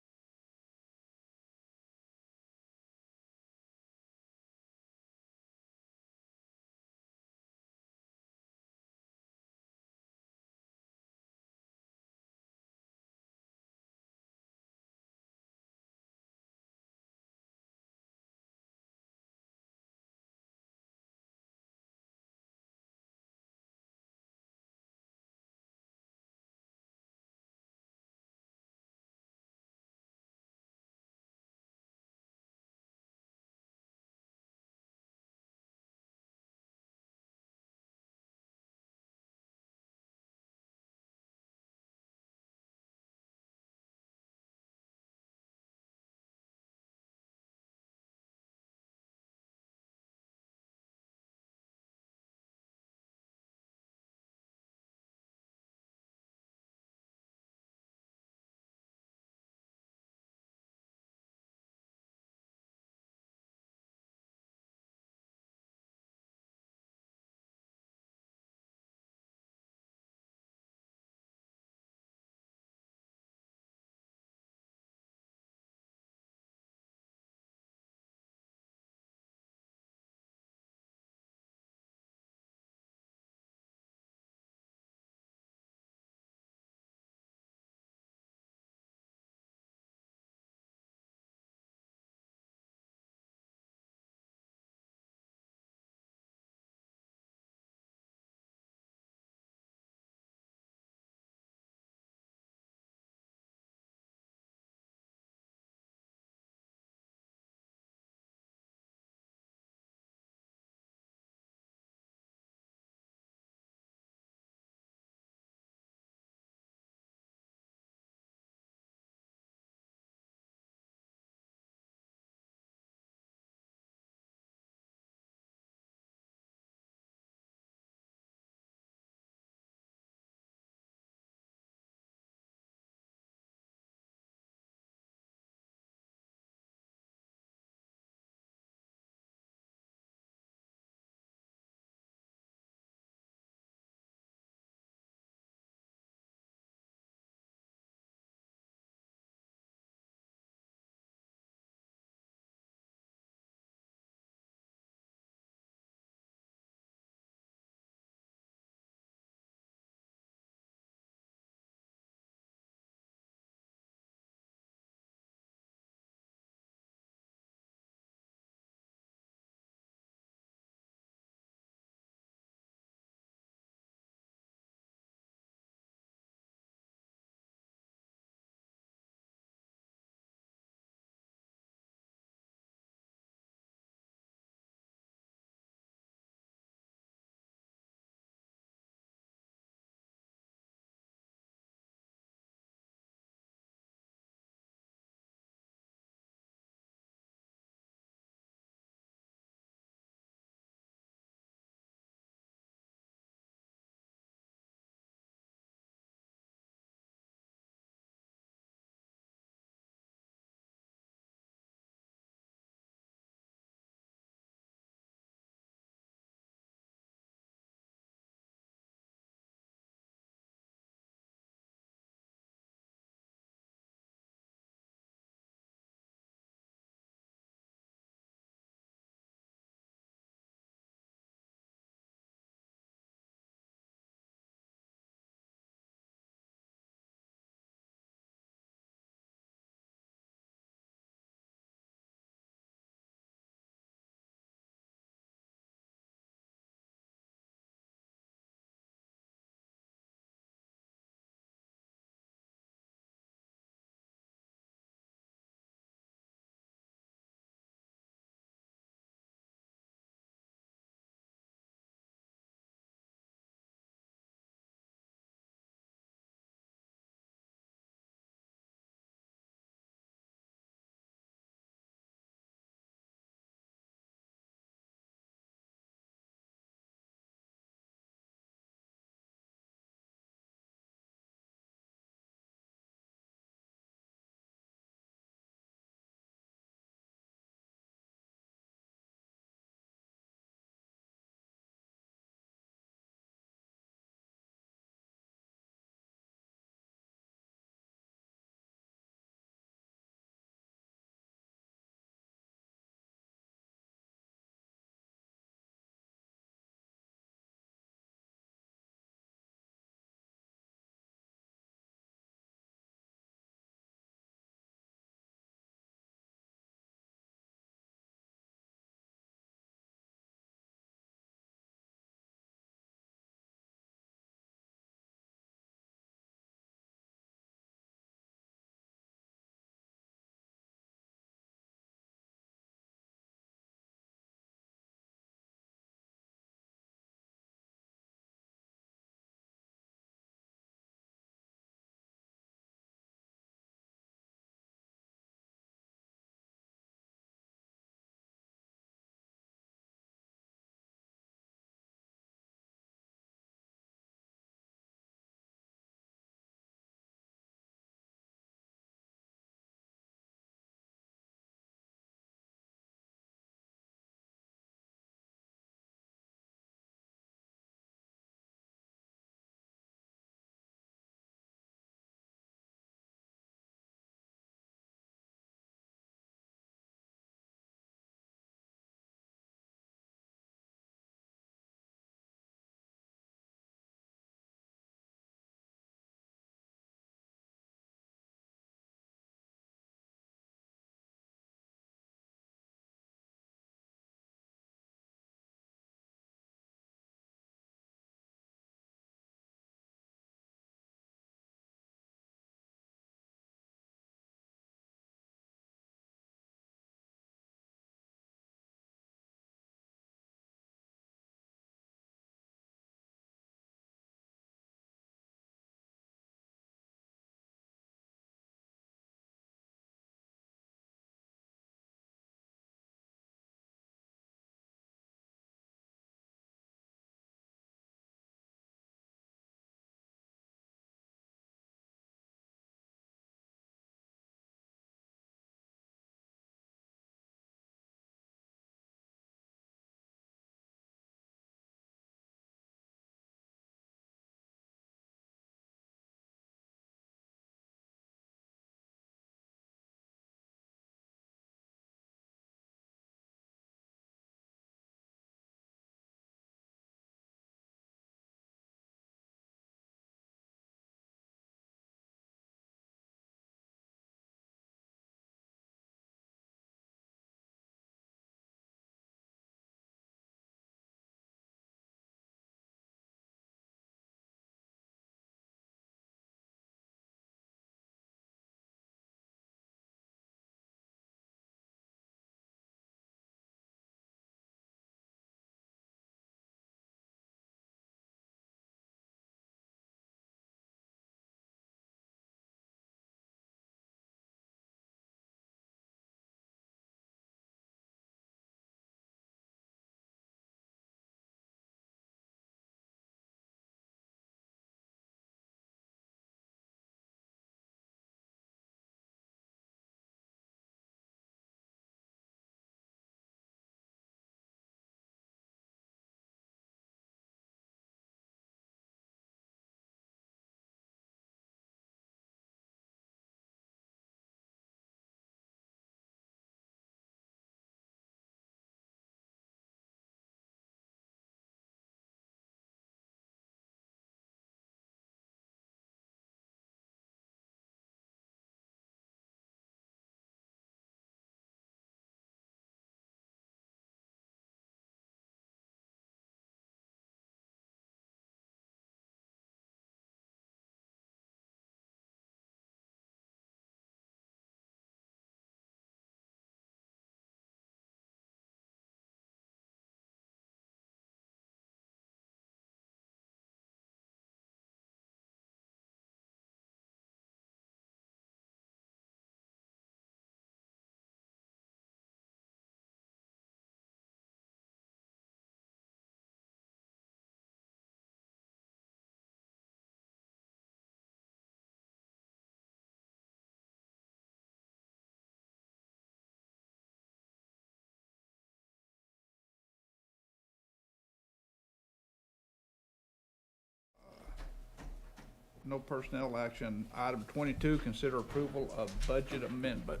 no personnel action. Item 22, consider approval of budget amendment.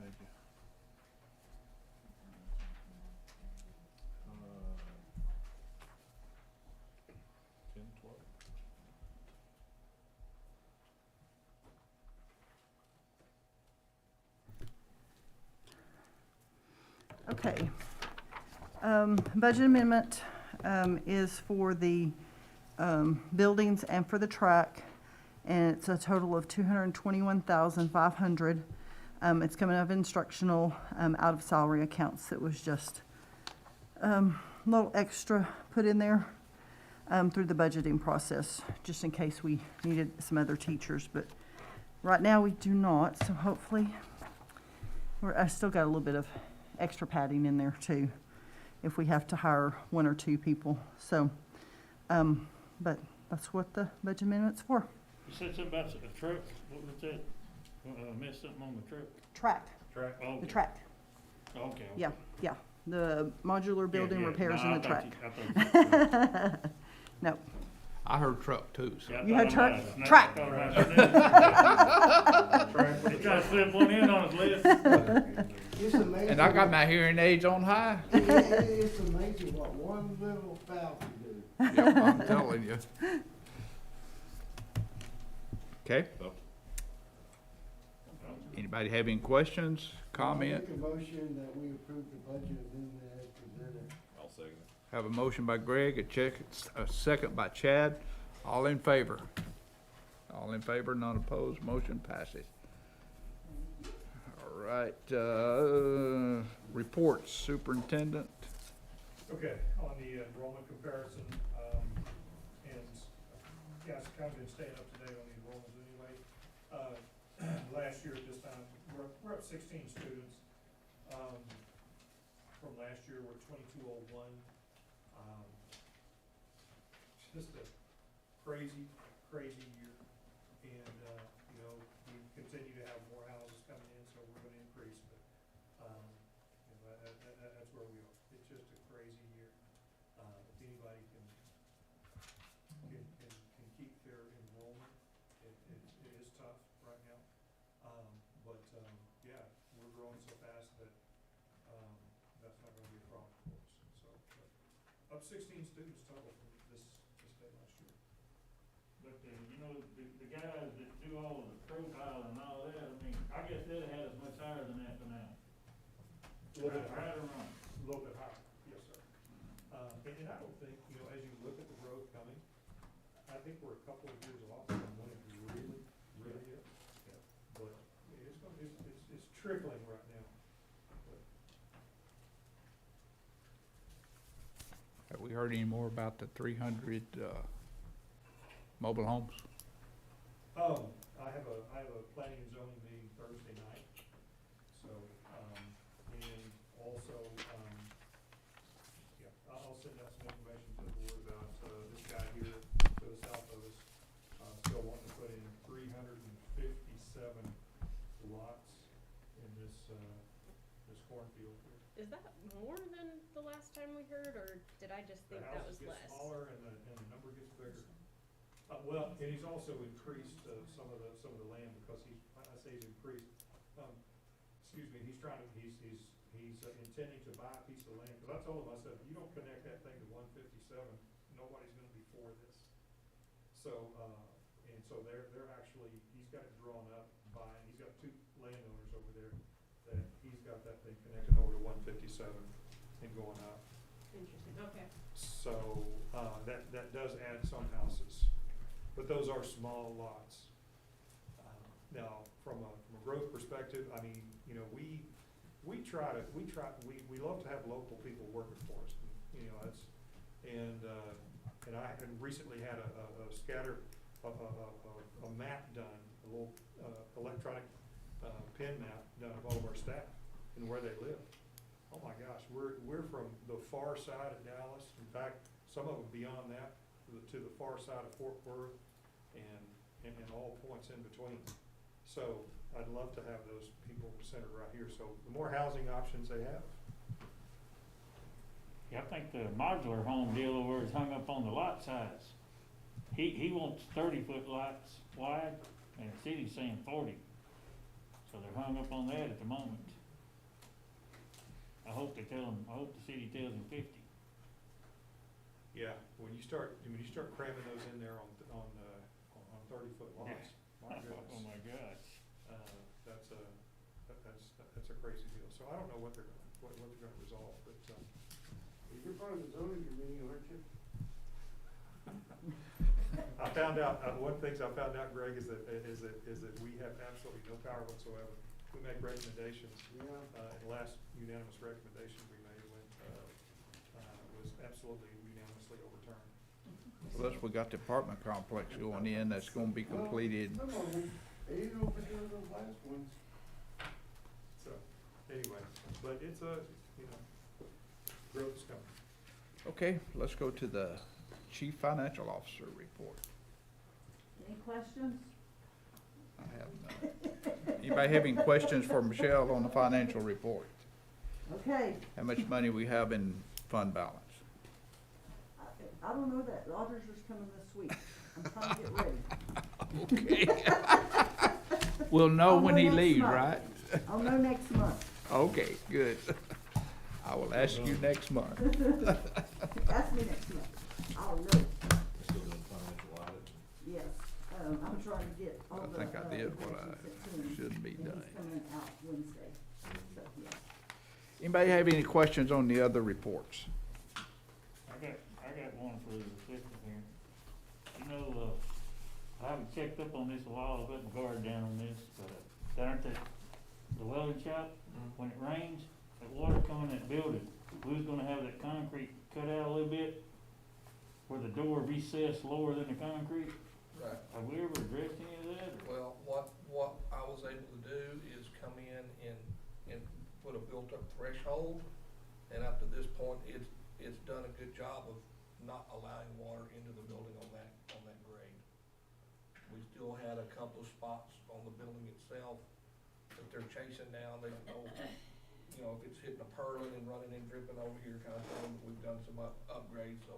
Thank you. Ten, 12. Okay. Budget amendment, is for the, buildings and for the track, and it's a total of $221,500. It's coming out of instructional, out of salary accounts. It was just, a little extra put in there, through the budgeting process, just in case we needed some other teachers, but right now we do not, so hopefully, I still got a little bit of extra padding in there too, if we have to hire one or two people, so, but that's what the budget amendment's for. You said something about a truck, what was that? Messed something on the truck? Track, Track, oh. the track, Okay. yeah, yeah, the modular building yeah. repairs No, in the I track. thought you- No, I heard truck too, so. Yeah, I You thought had truck? I might have- Track. I thought I might have- He tried to slip one in on his list. It's amazing. And I got my hearing aids on high. It's amazing what one little valve can do. Yep, I'm telling you. Okay. Anybody have any questions, comments? I'll make a motion that we approve the budget amendment as presented. I'll second it. Have a motion by Greg, a second by Chad. All in favor? All in favor, none opposed, motion passes. All right, reports, superintendent. Okay, on the enrollment comparison, and guys kind of been staying up to date on the enrollments anyway. Last year at this time, we're up 16 students. From last year, we're 2201. Just a crazy, crazy year. And, you know, we continue to have more houses coming in, so we're gonna increase, but, you know, that's where we are. It's just a crazy year. If anybody can keep their enrollment, it is tough right now. Yeah, we're growing so fast that, that's not gonna be a problem for us. So, up 16 students total from this day last year. But, you know, the guys that do all of the profile and all that, I mean, I guess they'd have had as much higher than that for now. A little bit Right higher. or wrong? A little bit higher, yes, sir. And I don't think, you know, as you look at the growth coming, I think we're a couple of years off from when it really, really is. Yeah. But it's gonna, it's trickling right now. But Have we heard any more about the 300 mobile homes? I have a planning and zoning meeting Thursday night. So, and also, yeah, I'll send out some information to the board about, this guy here to the south of us, still wanting to put in 357 lots in this cornfield here. Is that more than the last time we heard, or did I just The think that houses was get less? smaller and the number gets bigger. Well, and he's also increased, some of the land because I say he's increased, excuse me, he's intending to buy a piece of land, cause I told him, I said, if you don't connect that thing to 157, nobody's gonna be for this. So, and so they're actually, he's got it drawn up by, he's got two landowners over there that he's got that thing connected over to 157 and going up. Interesting, okay. So, that does add some houses, but those are small lots. Now, from a growth perspective, I mean, you know, we love to have local people working for us, you know, and I had recently had a scatter, a map done, a little, electronic, pin map done of all of our staff and where they live. Oh my gosh, we're from the far side of Dallas, in fact, some of them beyond that, to the far side of Fort Worth, and all points in between. So I'd love to have those people centered right here, so the more housing options they have. Yeah, I think the modular home deal over is hung up on the lot size. He wants 30-foot lots wide, and the city's saying 40. So they're hung up on that at the moment. I hope the city tells him 50. Yeah, when you start cramming those in there on 30-foot lots, my goodness. Oh my gosh. That's a crazy deal. So I don't know what they're gonna resolve, but, You're part of the zoning committee, aren't you? I found out, one of the things I found out, Greg, is that we have absolutely no power whatsoever. We make recommendations. Yeah. The last unanimous recommendation we made was absolutely unanimously overturned. Plus, we got the apartment complex going in that's gonna be completed. Some of them, they didn't open those last ones. So, anyway, but it's growth is coming. Okay, let's go to the Chief Financial Officer report. Any questions? I have none. Anybody have any questions for Michelle on the financial report? Okay, How much money we have in fund balance? I don't know that, the auditor's coming this week, I'm trying to get ready. Okay. We'll know I'll when know he next leaves, month. right? I'll know next month. Okay, good. I will ask you next month. Ask me next month, I'll know. Still doing financial audit. Yes, I'm trying to get all the. I think I did what I information sent to him, shouldn't be and doing. he's coming out Wednesday, so, yeah. Anybody have any questions on the other reports? I got one for the assistant here. You know, I haven't checked up on this a while, I put my guard down on this, but down at the welding shop, when it rains, that water coming in that building, we was gonna have that concrete cut out a little bit where the door recessed lower than the concrete. Right. Have we ever addressed any of that? or- Well, what I was able to do is come in and put a built-up threshold, and up to this point, it's done a good job of not allowing water into the building on that grade. We still had a couple of spots on the building itself that they're chasing down. They don't know, if it's hitting a purlin and running and dripping over here kind of thing. We've done some upgrades, so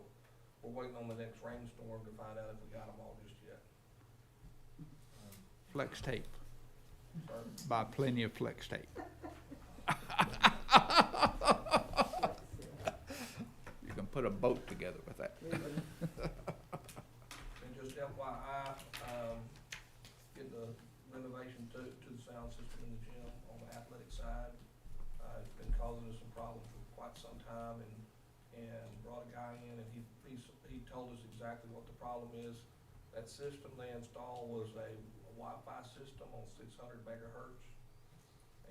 we're waiting on the next rainstorm to find out if we got them all just yet. Flex tape. Sorry. Buy plenty of flex tape. You can put a boat together with that. And just FYI, getting the renovation to the sound system in the gym on the athletic side, it's been causing us some problems for quite some time, and brought a guy in, and he told us exactly what the problem is. That system they installed was a Wi-Fi system on 600 megahertz,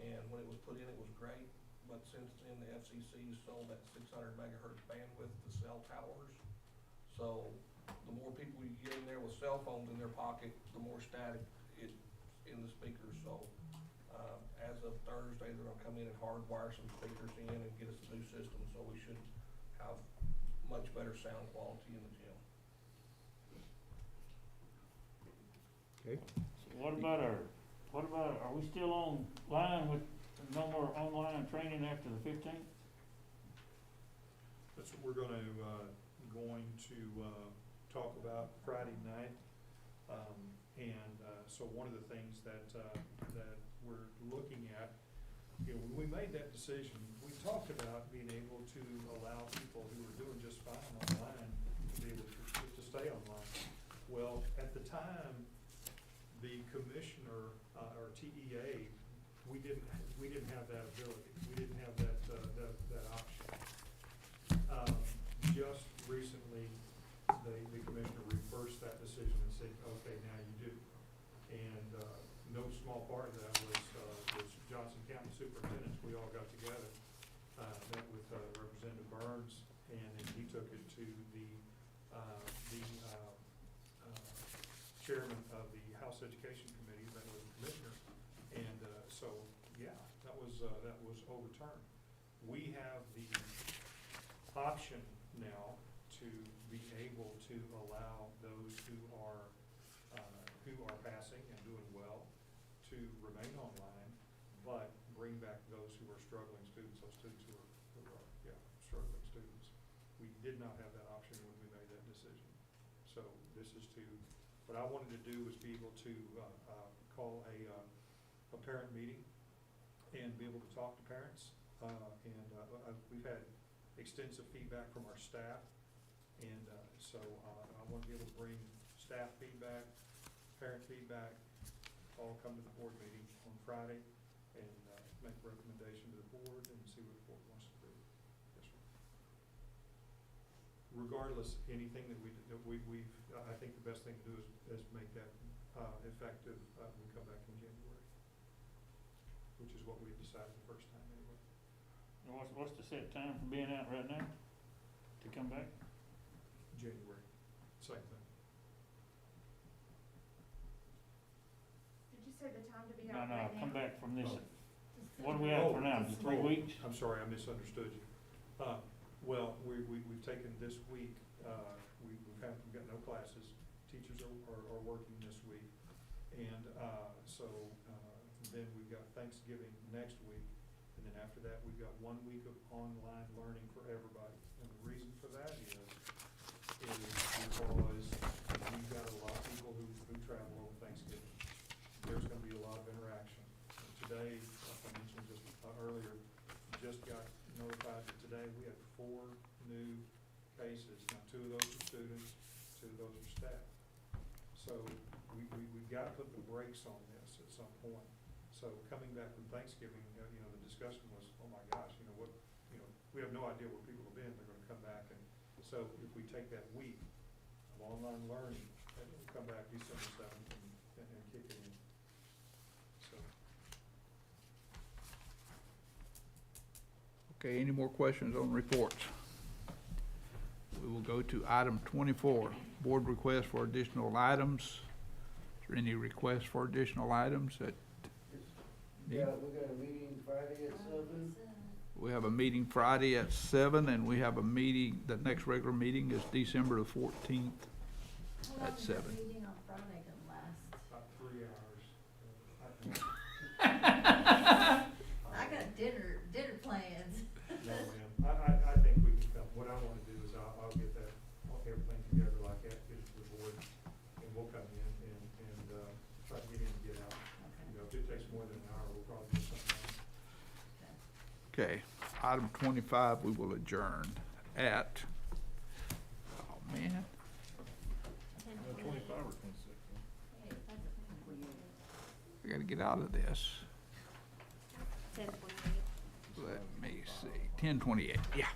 and when it was put in, it was great, but since then, the FCC sold that 600 megahertz bandwidth to cell towers. So the more people you get in there with cell phones in their pocket, the more static it's in the speakers. So as of Thursday, they're gonna come in and hardwire some speakers in and get us a new system, so we should have much better sound quality in the gym. Okay. So what about, are we still online with no more online training after the 15th? That's what we're going to talk about Friday night. So one of the things that we're looking at, when we made that decision, we talked about being able to allow people who were doing just fine online to be able to stay online. Well, at the time, the commissioner, or TEA, we didn't have that ability. We didn't have that option. Just recently, the commissioner reversed that decision and said, okay, now you do. And no small part of that was Johnson County superintendents. We all got together, met with Representative Burns, and then he took it to the chairman of the House Education Committee, that was the commissioner, and so yeah, that was overturned. We have the option now to be able to allow those who are passing and doing well to remain online, but bring back those who are struggling students, those students who are struggling students. did not have that option when we made that decision. So this is what I wanted to do was be able to, call a parent meeting and be able to talk to parents. We've had extensive feedback from our staff, and so I want to be able to bring staff feedback, parent feedback, all come to the board meeting on Friday and make a recommendation to the board and see what the board wants to do. Yes, sir. Regardless, anything that I think the best thing to do is make that effective when we come back in January, which is what we decided the first time anyway. And what's the set time for being out right now? To come back? January, same thing. Did you say the time to be No, out no, right now? come back from this, Oh. what are we at for now, Oh, 3 weeks? I'm sorry, I misunderstood you. Well, we've taken this week, we've got no classes. Teachers are working this week. And, then we've got Thanksgiving next week. And then after that, we've got 1 week of online learning for everybody. And the reason for that is because we've got a lot of people who travel over Thanksgiving. There's gonna be a lot of interaction. And today, like I mentioned just earlier, just got notified that today we had 4 new cases. Now, 2 of those are students, 2 of those are staff. So we've got to put the brakes on this at some point. So coming back from Thanksgiving, the discussion was, oh my gosh, we have no idea where people have been. They're gonna come back, and so if we take that week of online learning, and we'll come back December 7th and kick it in. So. Okay, any more questions on reports? We will go to item 24, board request for additional items. Is there any request for additional items that? Yeah, we got a meeting Friday at 7. We have a meeting Friday at 7, and we have a meeting, the next regular meeting is December the 14th at 7. Meeting on Friday can last. About 3 hours. I got dinner plans. No, ma'am, I think we can come, what I wanna do is I'll get everything together like that, get it to the board, and we'll come in and try to get in and get out. If it takes more than an hour, we'll probably do something else. Okay, item 25, we will adjourn at, oh man, 25 or 26? I gotta get out of this. 10:28. Let me see, 10:28, yeah.